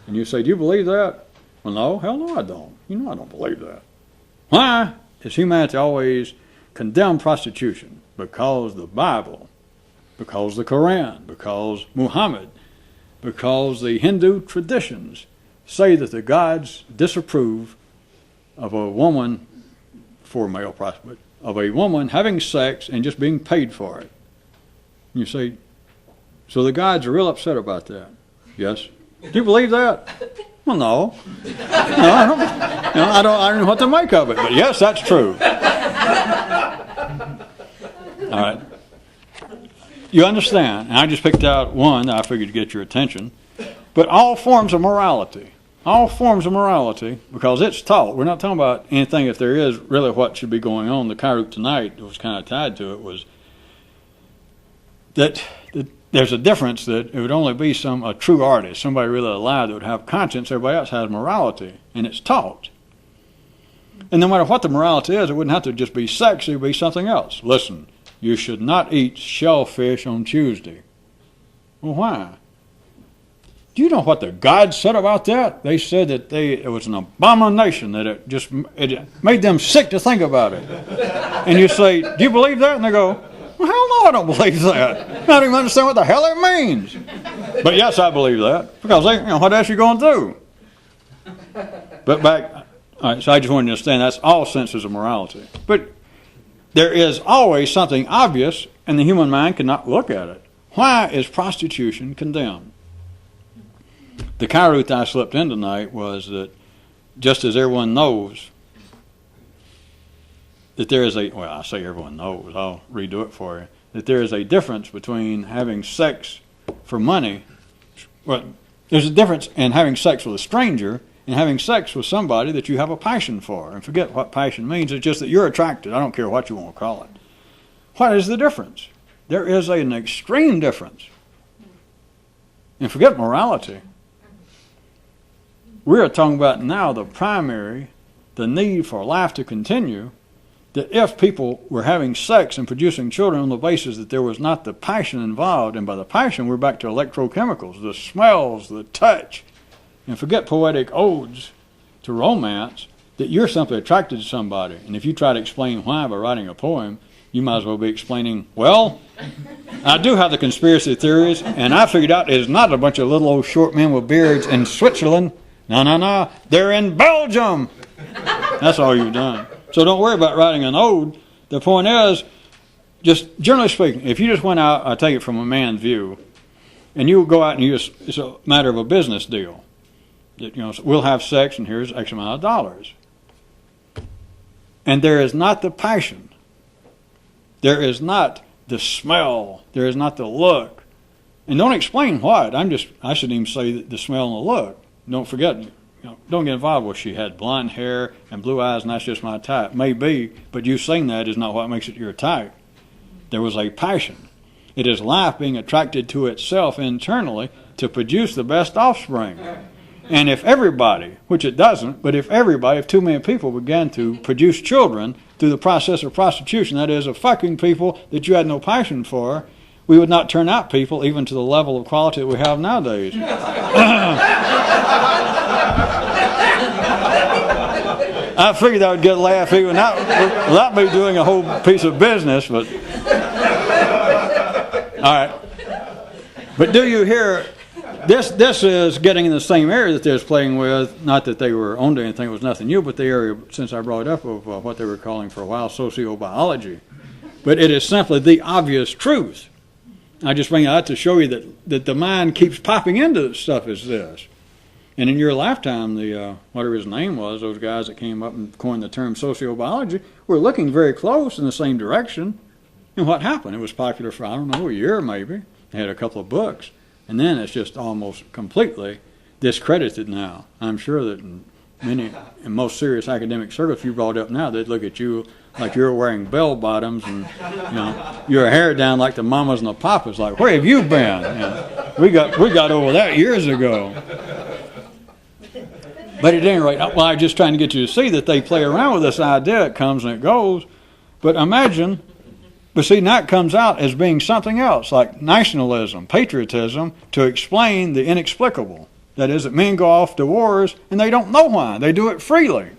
And you say, do you believe that? Well, no, hell no, I don't. You know I don't believe that. Why has humanity always condemned prostitution? Because the Bible, because the Quran, because Muhammad, because the Hindu traditions say that the gods disapprove of a woman, for male prostitute, of a woman having sex and just being paid for it. And you say, so the gods are real upset about that. Yes. Do you believe that? Well, no. No, I don't know what to make of it, but yes, that's true. All right. You understand? And I just picked out one that I figured to get your attention. But all forms of morality, because it's taught. We're not talking about anything if there is really what should be going on. The Kairut tonight that was kind of tied to it was that there's a difference that it would only be a true artist, somebody really alive that would have conscience. Everybody else has morality, and it's taught. And no matter what the morality is, it wouldn't have to just be sex, it would be something else. Listen, you should not eat shellfish on Tuesday. Well, why? Do you know what the gods said about that? They said that it was an abomination, that it made them sick to think about it. And you say, do you believe that? And they go, well, hell no, I don't believe that. I don't even understand what the hell it means. But yes, I believe that, because what else are you going to do? But all right, so I just wanted you to understand that's all senses of morality. But there is always something obvious, and the human mind cannot look at it. Why is prostitution condemned? The Kairut I slipped in tonight was that just as everyone knows that there is I say everyone knows, I'll redo it for you, that there is a difference between having sex for money. Well, there's a difference in having sex with a stranger and having sex with somebody that you have a passion for. And forget what passion means, it's just that you're attracted. I don't care what you want to call it. What is the difference? There is an extreme difference. And forget morality. We are talking about now the need for life to continue, that if people were having sex and producing children on the basis that there was not the passion involved, and by the passion we're back to electrochemicals, the smells, the touch, and forget poetic odes to romance, that you're simply attracted to somebody. And if you try to explain why by writing a poem, you might as well be explaining, well, I do have the conspiracy theories, and I figured out it's not a bunch of little old short men with beards in Switzerland. No, they're in Belgium. That's all you've done. So don't worry about writing an ode. The point is, just generally speaking, if you just went out, I take it from a man's view, and you go out and it's a matter of a business deal. That, we'll have sex and here's X amount of dollars. And there is not the passion. There is not the smell. There is not the look. And don't explain what. I shouldn't even say the smell and the look. Don't forget, don't get involved with she had blonde hair and blue eyes and that's just my type. Maybe, but you saying that is not what makes it your type. There was a passion. It is life being attracted to itself internally to produce the best offspring. And if everybody, which it doesn't, but if too many people began to produce children through the process of prostitution, that is, of fucking people that you had no passion for, we would not turn out people even to the level of quality that we have nowadays. I figured I would get a laugh even without me doing a whole piece of business, but all right. But do you hear, this is getting in the same area that they was playing with, not that they were onto anything, it was nothing new, but the area, since I brought it up, of what they were calling for a while sociobiology. But it is simply the obvious truth. I just bring it out to show you that the mind keeps popping into stuff as this. And in your lifetime, the whatever his name was, those guys that came up and coined the term sociobiology, were looking very close in the same direction. And what happened? It was popular for, I don't know, a year maybe. They had a couple of books. And then it's just almost completely discredited now. I'm sure that in most serious academic circles, if you brought it up now, they'd look at you like you're wearing bell bottoms and your hair down like the mamas and the papas. Like, where have you been? We got over that years ago. But at any rate, well, I'm just trying to get you to see that they play around with this idea. It comes and it goes. But imagine, but see, now it comes out as being something else, like nationalism, patriotism, to explain the inexplicable. That is, that men go off to wars and they don't know why. They do it freely.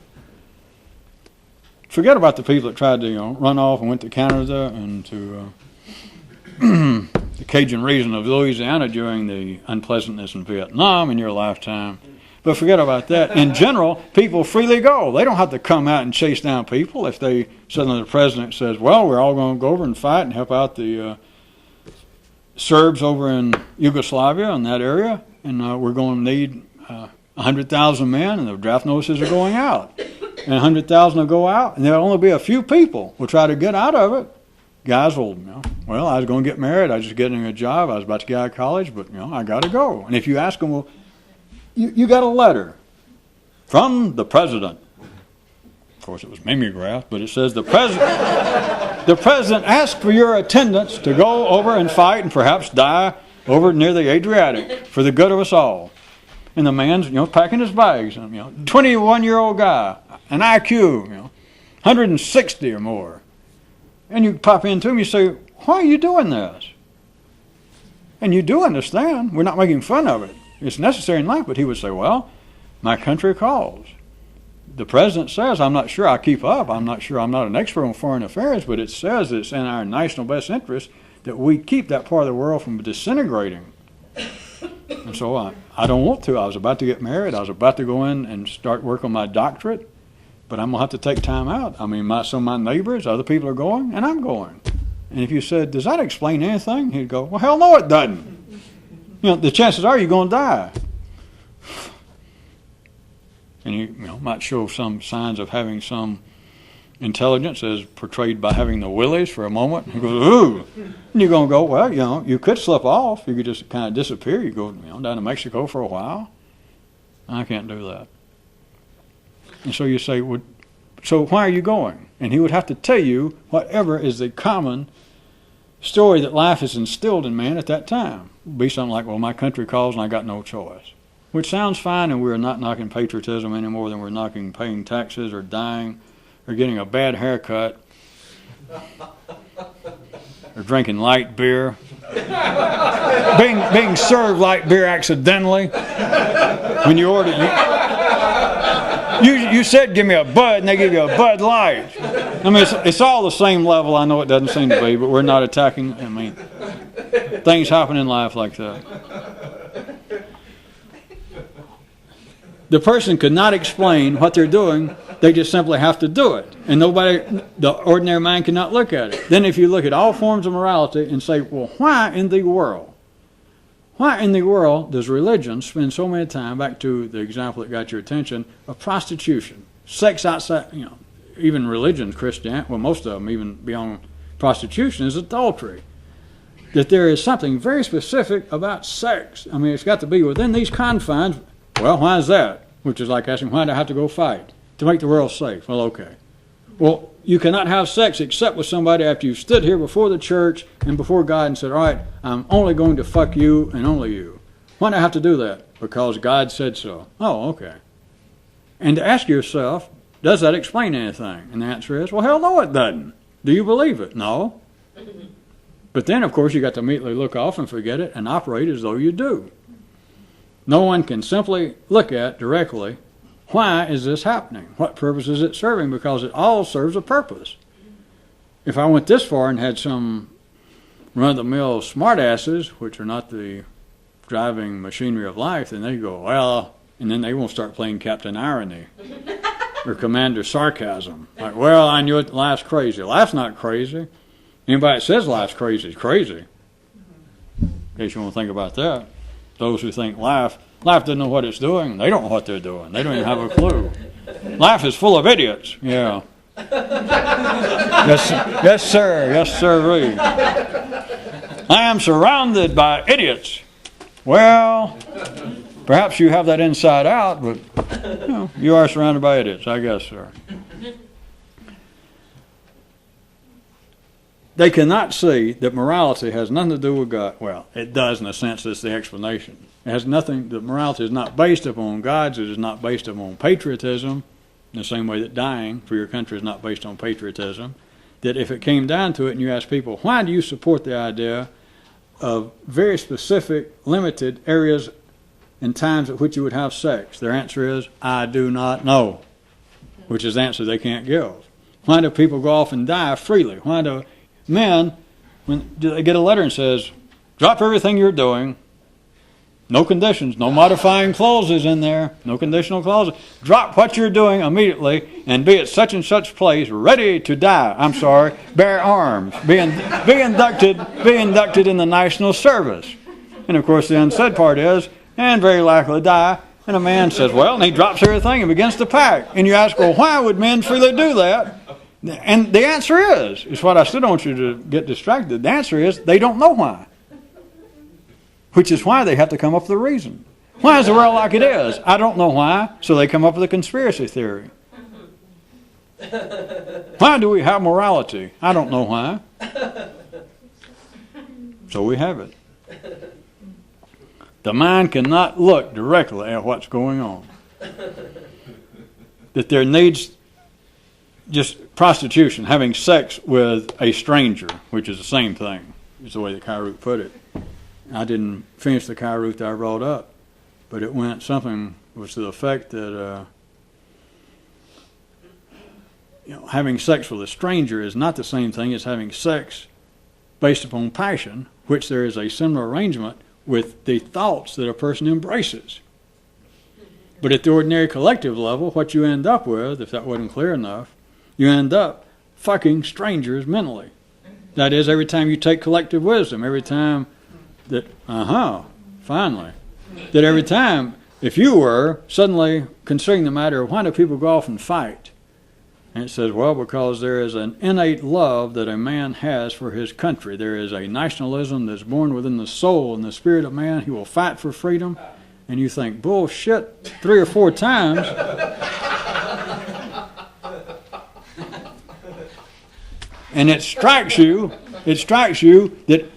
Forget about the people that tried to run off and went to Canada and to the Cajun region of Louisiana during the unpleasantness in Vietnam in your lifetime. But forget about that. In general, people freely go. They don't have to come out and chase down people. If suddenly the president says, well, we're all going to go over and fight and help out the Serbs over in Yugoslavia in that area, and we're going to need 100,000 men, and the draft notices are going out. And 100,000 will go out, and there'll only be a few people will try to get out of it. guys will, well, I was going to get married. I was just getting a job. I was about to get out of college, but, I got to go. And if you ask them, well, you got a letter from the president. Of course, it was mimeographed, but it says the president asked for your attendance to go over and fight and perhaps die over near the Adriatic for the good of us all. And the man's, packing his bags. 21-year-old guy, an IQ, 160 or more. And you pop into him, you say, why are you doing this? And you do understand. We're not making fun of it. It's necessary in life. But he would say, well, my country calls. The president says, I'm not sure I keep up. I'm not sure. I'm not an expert on foreign affairs, but it says it's in our national best interest that we keep that part of the world from disintegrating. And so I don't want to. I was about to get married. I was about to go in and start work on my doctorate, but I'm going to have to take time out. I mean, some of my neighbors, other people are going, and I'm going. And if you said, does that explain anything? He'd go, well, hell no, it doesn't. The chances are you're going to die. And you might show some signs of having some intelligence as portrayed by having the willies for a moment. He goes, ooh. And you're going to go, well, you could slip off. You could just kind of disappear. You go down to Mexico for a while. I can't do that. And so you say, well, so why are you going? And he would have to tell you whatever is the common story that life has instilled in man at that time. It'd be something like, well, my country calls and I got no choice. Which sounds fine, and we're not knocking patriotism any more than we're knocking paying taxes or dying or getting a bad haircut or drinking light beer, being served light beer accidentally when you ordered. You said give me a Bud, and they give you a Bud Light. I mean, it's all the same level. I know it doesn't seem to be, but we're not attacking. I mean, things happen in life like that. The person could not explain what they're doing. They just simply have to do it. And the ordinary mind cannot look at it. Then if you look at all forms of morality and say, well, why in the world does religion spend so much time, back to the example that got your attention, of prostitution, sex outside, even religion, Christianity, well, most of them, even beyond prostitution, is adultery. That there is something very specific about sex. I mean, it's got to be within these confines. Well, why is that? Which is like asking, why do I have to go fight? To make the world safe. Well, okay. Well, you cannot have sex except with somebody after you've stood here before the church and before God and said, all right, I'm only going to fuck you and only you. Why do I have to do that? Because God said so. Oh, okay. And to ask yourself, does that explain anything? And the answer is, well, hell no, it doesn't. Do you believe it? No. But then, of course, you got to immediately look off and forget it and operate as though you do. No one can simply look at directly, why is this happening? What purpose is it serving? Because it all serves a purpose. If I went this far and had some run-of-the-mill smartasses, which are not the driving machinery of life, then they go, well, and then they won't start playing Captain Irony or Commander Sarcasm. Like, well, I knew it, life's crazy. Life's not crazy. Anybody that says life's crazy is crazy. In case you want to think about that. Those who think life doesn't know what it's doing, they don't know what they're doing. They don't even have a clue. Life is full of idiots. Yeah. Yes, sir. Yes, sir. I am surrounded by idiots. Well, perhaps you have that inside out, but you are surrounded by idiots, I guess, sir. They cannot see that morality has nothing to do with God. Well, it does in a sense. It's the explanation. It has nothing. That morality is not based upon God's. It is not based upon patriotism, in the same way that dying for your country is not based on patriotism. That if it came down to it and you ask people, why do you support the idea of very specific, limited areas and times at which you would have sex? Their answer is, I do not know, which is the answer they can't give. Why do people go off and die freely? Why do men, when they get a letter and says, drop everything you're doing, no conditions, no modifying clauses in there, no conditional clauses, drop what you're doing immediately and be at such and such place ready to die, bear arms, be inducted in the national service. And of course the unsaid part is, and very likely die. And a man says, well, and he drops everything and begins to pack. And you ask, well, why would men freely do that? And the answer is what I still don't want you to get distracted. The answer is they don't know why. Which is why they have to come up with a reason. Why is the world like it is? I don't know why. So they come up with a conspiracy theory. Why do we have morality? I don't know why. So we have it. The mind cannot look directly at what's going on. That there needs just prostitution, having sex with a stranger, which is the same thing, is the way that Kairoot put it. I didn't finish the Kairoot that I brought up, but it went something was to the effect that having sex with a stranger is not the same thing as having sex based upon passion, which there is a similar arrangement with the thoughts that a person embraces. But at the ordinary collective level, what you end up with, if that wasn't clear enough, you end up fucking strangers mentally. That is, every time you take collective wisdom, every time that, finally, that every time, if you were suddenly considering the matter of why do people go off and fight, and it says, well, because there is an innate love that a man has for his country. There is a nationalism that's born within the soul and the spirit of man. He will fight for freedom. And you think, bullshit, 3 or 4 times. And it strikes you that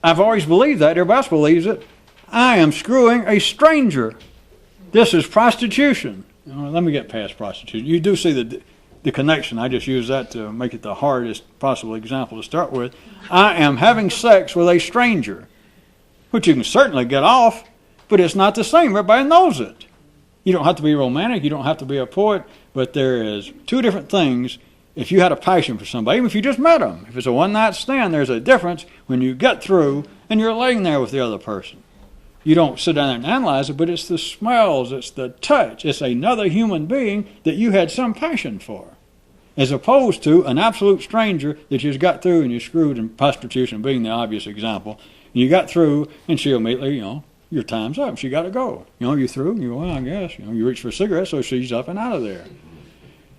I've always believed that, everybody else believes it. I am screwing a stranger. This is prostitution. Let me get past prostitution. You do see the connection. I just use that to make it the hardest possible example to start with. I am having sex with a stranger, which you can certainly get off, but it's not the same. Everybody knows it. You don't have to be romantic. You don't have to be a poet, but there is 2 different things. If you had a passion for somebody, even if you just met them, if it's a one-night stand, there's a difference when you get through and you're laying there with the other person. You don't sit down there and analyze it, but it's the smells, it's the touch, it's another human being that you had some passion for, as opposed to an absolute stranger that you just got through and you screwed, in prostitution being the obvious example. And you got through and she immediately, your time's up. She got to go. You through? You go, well, I guess. You reach for a cigarette, so she's up and out of there.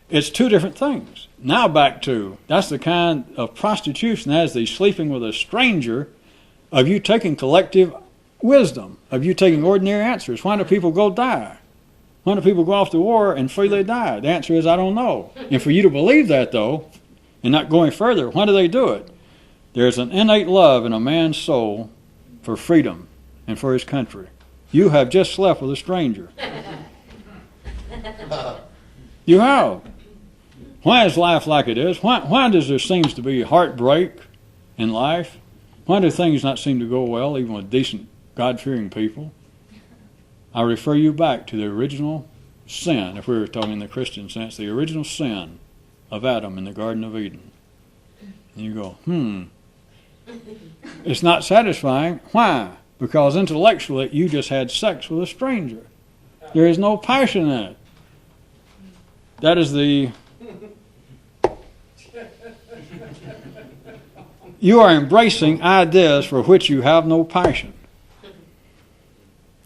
It's 2 different things. Now back to, that's the kind of prostitution, that is the sleeping with a stranger, of you taking collective wisdom, of you taking ordinary answers. Why do people go die? Why do people go off to war and freely die? The answer is, I don't know. And for you to believe that, though, and not going further, why do they do it? There's an innate love in a man's soul for freedom and for his country. You have just slept with a stranger. You have. Why is life like it is? Why does there seems to be heartbreak in life? Why do things not seem to go well, even with decent, God-fearing people? I refer you back to the original sin, if we were talking in the Christian sense, the original sin of Adam in the Garden of Eden. And you go, It's not satisfying. Why? Because intellectually you just had sex with a stranger. There is no passion in it. That is the... You are embracing ideas for which you have no passion.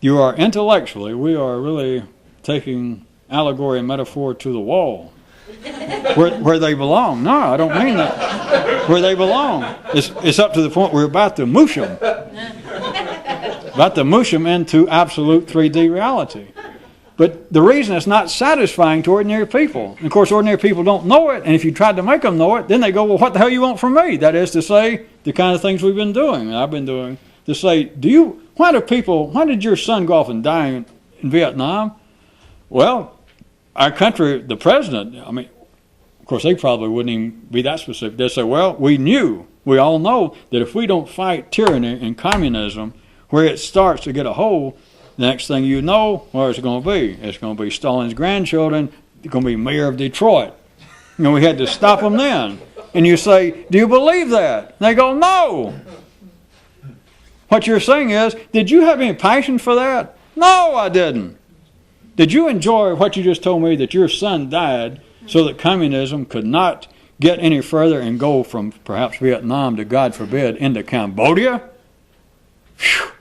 You are intellectually, we are really taking allegory and metaphor to the wall. Where they belong. No, I don't mean that. Where they belong. It's up to the point we're about to moosh them. About to moosh them into absolute 3D reality. But the reason it's not satisfying to ordinary people, and of course ordinary people don't know it, and if you tried to make them know it, then they go, well, what the hell you want from me? That is to say, the kind of things we've been doing, and I've been doing, to say, why did your son go off and die in Vietnam? Well, our country, the president, of course they probably wouldn't even be that specific. They'd say, well, we all know that if we don't fight tyranny and communism, where it starts to get a hold, the next thing you know, where's it going to be? It's going to be Stalin's grandchildren. It's going to be mayor of Detroit. We had to stop them then. And you say, do you believe that? And they go, no. What you're saying is, did you have any passion for that? No, I didn't. Did you enjoy what you just told me, that your son died so that communism could not get any further and go from perhaps Vietnam to, God forbid, into Cambodia? Whew.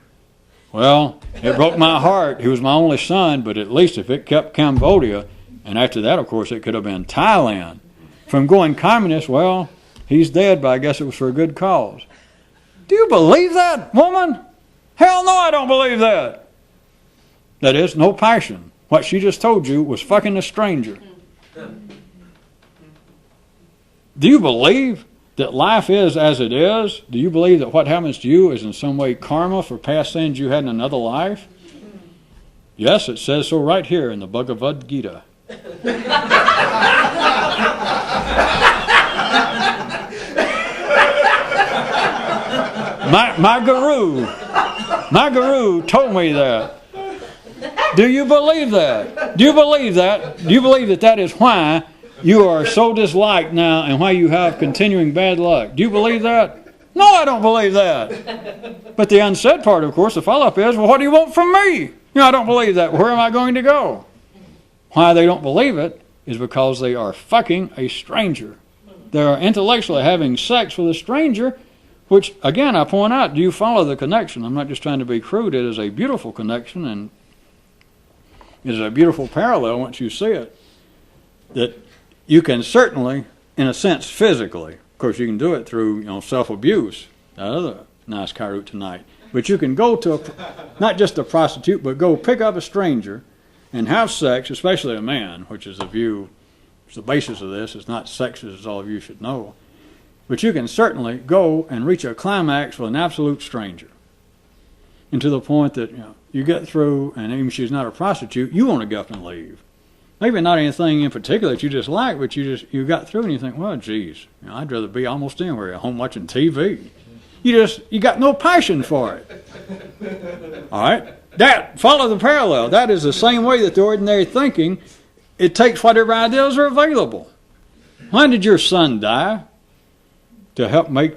Well, it broke my heart. He was my only son, but at least if it kept Cambodia, and after that, of course, it could have been Thailand. from going communist. Well, he's dead, but I guess it was for a good cause. Do you believe that, woman? Hell no, I don't believe that. That is, no passion. What she just told you was fucking a stranger. Do you believe that life is as it is? Do you believe that what happens to you is in some way karma for past sins you had in another life? Yes, it says so right here in the Bhagavad Gita. My guru told me that. Do you believe that? Do you believe that? Do you believe that that is why you are so disliked now and why you have continuing bad luck? Do you believe that? No, I don't believe that. But the unsaid part, of course, the follow-up is, well, what do you want from me? I don't believe that. Where am I going to go? Why they don't believe it is because they are fucking a stranger. They are intellectually having sex with a stranger, which, again, I point out, do you follow the connection? I'm not just trying to be crude. It is a beautiful connection, and it is a beautiful parallel once you see it, that you can certainly, in a sense, physically, of course, you can do it through self-abuse, that other nice Kairoot tonight, but you can go to, not just a prostitute, but go pick up a stranger and have sex, especially a man, which is the view, it's the basis of this. It's not sex, as all of you should know. But you can certainly go and reach a climax with an absolute stranger. And to the point that you get through, and even if she's not a prostitute, you want to get up and leave. Maybe not anything in particular that you just like, but you got through and you think, well, geez, I'd rather be almost anywhere at home watching TV. You got no passion for it. All right? Follow the parallel. That is the same way that the ordinary thinking, it takes whatever ideas are available. Why did your son die? To help make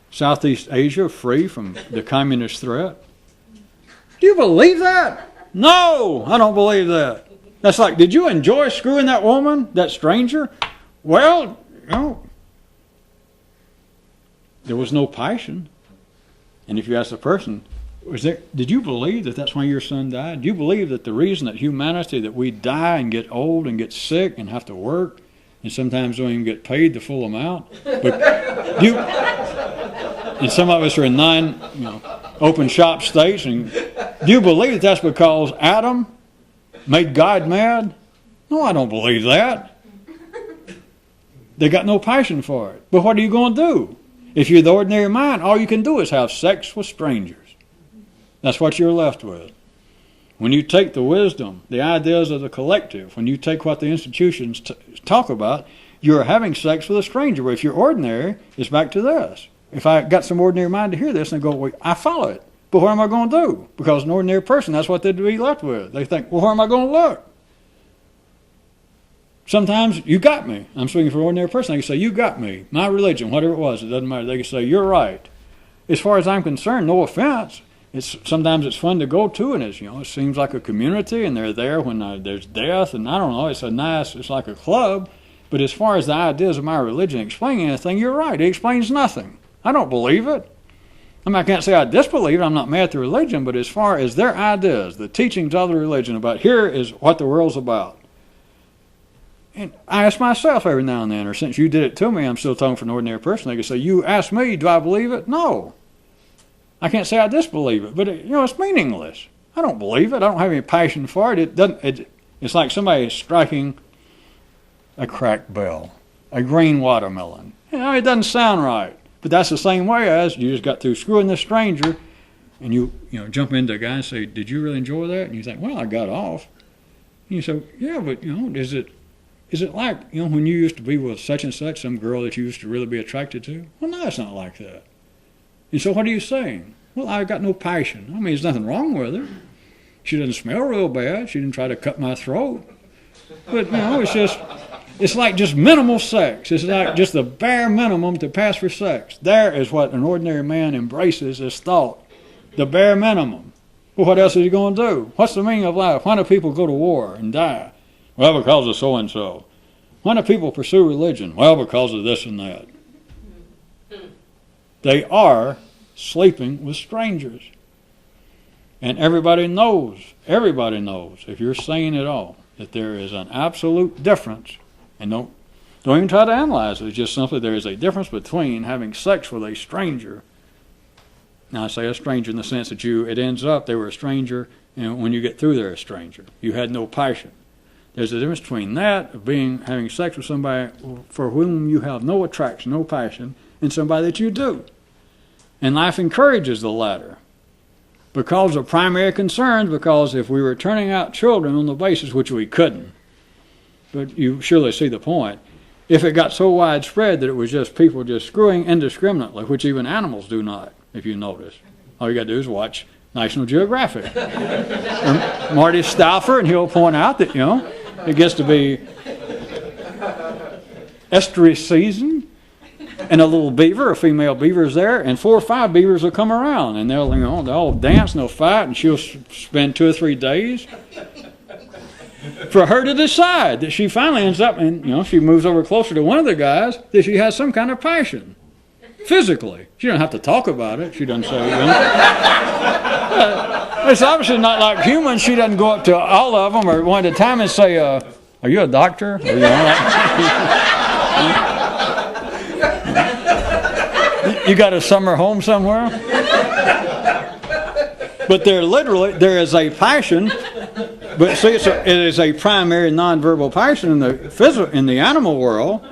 Southeast Asia free from the communist threat? Do you believe that? No, I don't believe that. That's like, did you enjoy screwing that woman, that stranger? Well, there was no passion. And if you ask the person, did you believe that that's why your son died? Do you believe that the reason that humanity, that we die and get old and get sick and have to work and sometimes don't even get paid the full amount? And some of us are in 9 open shop states. And do you believe that that's because Adam made God mad? No, I don't believe that. They got no passion for it. But what are you going to do? If you're the ordinary mind, all you can do is have sex with strangers. That's what you're left with. When you take the wisdom, the ideas of the collective, when you take what the institutions talk about, you're having sex with a stranger. But if you're ordinary, it's back to this. If I got some ordinary mind to hear this and go, well, I follow it. But what am I going to do? Because an ordinary person, that's what they'd be left with. They think, well, where am I going to look? Sometimes, you got me. I'm speaking for an ordinary person. They can say, you got me. My religion, whatever it was, it doesn't matter. They can say, you're right. As far as I'm concerned, no offense. Sometimes it's fun to go to, and it seems like a community, and they're there when there's death, and I don't know, it's like a club. But as far as the ideas of my religion explaining anything, you're right. It explains nothing. I don't believe it. I mean, I can't say I disbelieve it. I'm not mad at the religion, but as far as their ideas, the teachings of the religion about here is what the world's about. And I ask myself every now and then, or since you did it to me, I'm still talking for an ordinary person. They can say, you ask me, do I believe it? No. I can't say I disbelieve it, but it's meaningless. I don't believe it. I don't have any passion for it. It's like somebody striking a cracked bell, a green watermelon. It doesn't sound right. But that's the same way as you just got through screwing this stranger, and you jump into a guy and say, did you really enjoy that? And you think, well, I got off. And you say, yeah, but is it like when you used to be with such and such, some girl that you used to really be attracted to? Well, no, it's not like that. And so what are you saying? Well, I got no passion. I mean, there's nothing wrong with her. She doesn't smell real bad. She didn't try to cut my throat. But, it's like just minimal sex. It's like just the bare minimum to pass for sex. There is what an ordinary man embraces as thought. The bare minimum. Well, what else is he going to do? What's the meaning of life? Why do people go to war and die? Well, because of so-and-so. Why do people pursue religion? Well, because of this and that. They are sleeping with strangers. And everybody knows, if you're saying it all, that there is an absolute difference. And Don't even try to analyze it. It's just simply there is a difference between having sex with a stranger. Now I say a stranger in the sense that it ends up they were a stranger, and when you get through they're a stranger. You had no passion. There's a difference between that of having sex with somebody for whom you have no attraction, no passion, and somebody that you do. And life encourages the latter. Because of primary concerns, because if we were turning out children on the basis, which we couldn't, but you surely see the point, if it got so widespread that it was just people just screwing indiscriminately, which even animals do not, if you notice. All you got to do is watch National Geographic. Marty Stauffer, and he'll point out that, it gets to be estuary season, and a little beaver, a female beaver is there, and 4 or 5 beavers will come around, and they'll all dance and they'll fight, and she'll spend 2 or 3 days for her to decide that she finally ends up, and she moves over closer to one of the guys, that she has some kind of passion, physically. She doesn't have to talk about it. She doesn't say, it's obviously not like humans. She doesn't go up to all of them or one at a time and say, are you a doctor? Or, you got a summer home somewhere? But there is a passion, but see, it is a primary nonverbal passion in the animal world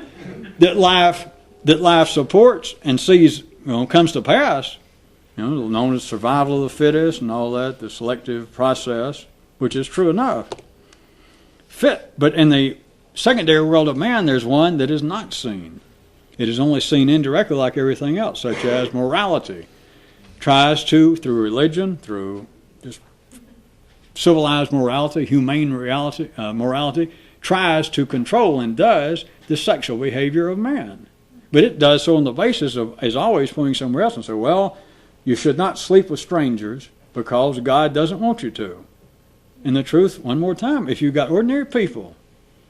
that life supports and sees, comes to pass, known as survival of the fittest and all that, the selective process, which is true enough. But in the secondary world of man, there's one that is not seen. It is only seen indirectly like everything else, such as morality. Tries to, through religion, through just civilized morality, humane morality, tries to control and does the sexual behavior of man. But it does so on the basis of, as always, pointing somewhere else and say, well, you should not sleep with strangers because God doesn't want you to. And the truth, one more time, if you got ordinary people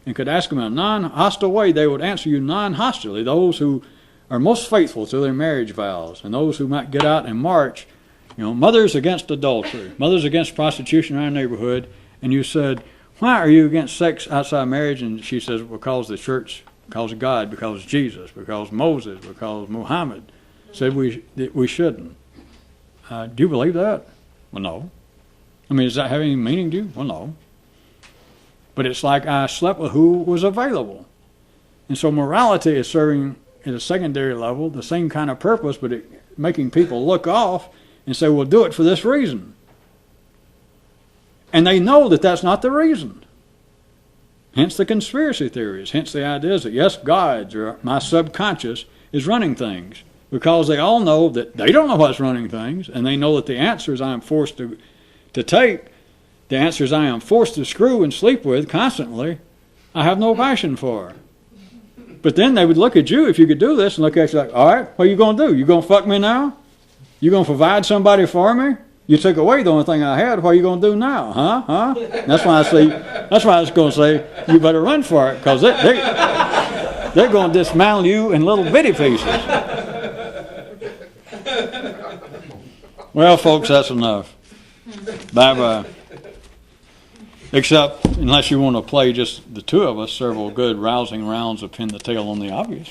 and could ask them in a non-hostile way, they would answer you non-hostilely. Those who are most faithful to their marriage vows and those who might get out and march, mothers against adultery, mothers against prostitution in our neighborhood, and you said, why are you against sex outside marriage? And she says, because the church, because God, because Jesus, because Moses, because Muhammad said we shouldn't. Do you believe that? Well, no. Does that have any meaning to you? Well, no. But it's like I slept with who was available. And so morality is serving at a secondary level the same kind of purpose, but making people look off and say, well, do it for this reason. And they know that that's not the reason. Hence the conspiracy theories, hence the ideas that, yes, God's or my subconscious is running things. Because they all know that they don't know what's running things, and they know that the answers I am forced to take, the answers I am forced to screw and sleep with constantly, I have no passion for. But then they would look at you, if you could do this, and look at you like, all right, what are you going to do? You going to fuck me now? You going to provide somebody for me? You took away the only thing I had. What are you going to do now? Huh? That's why I was going to say, you better run for it, because they're going to dismantle you in little bitty pieces. Well, folks, that's enough. Bye-bye. Except, unless you want to play just the two of us, several good rousing rounds of pin the tail on the obvious.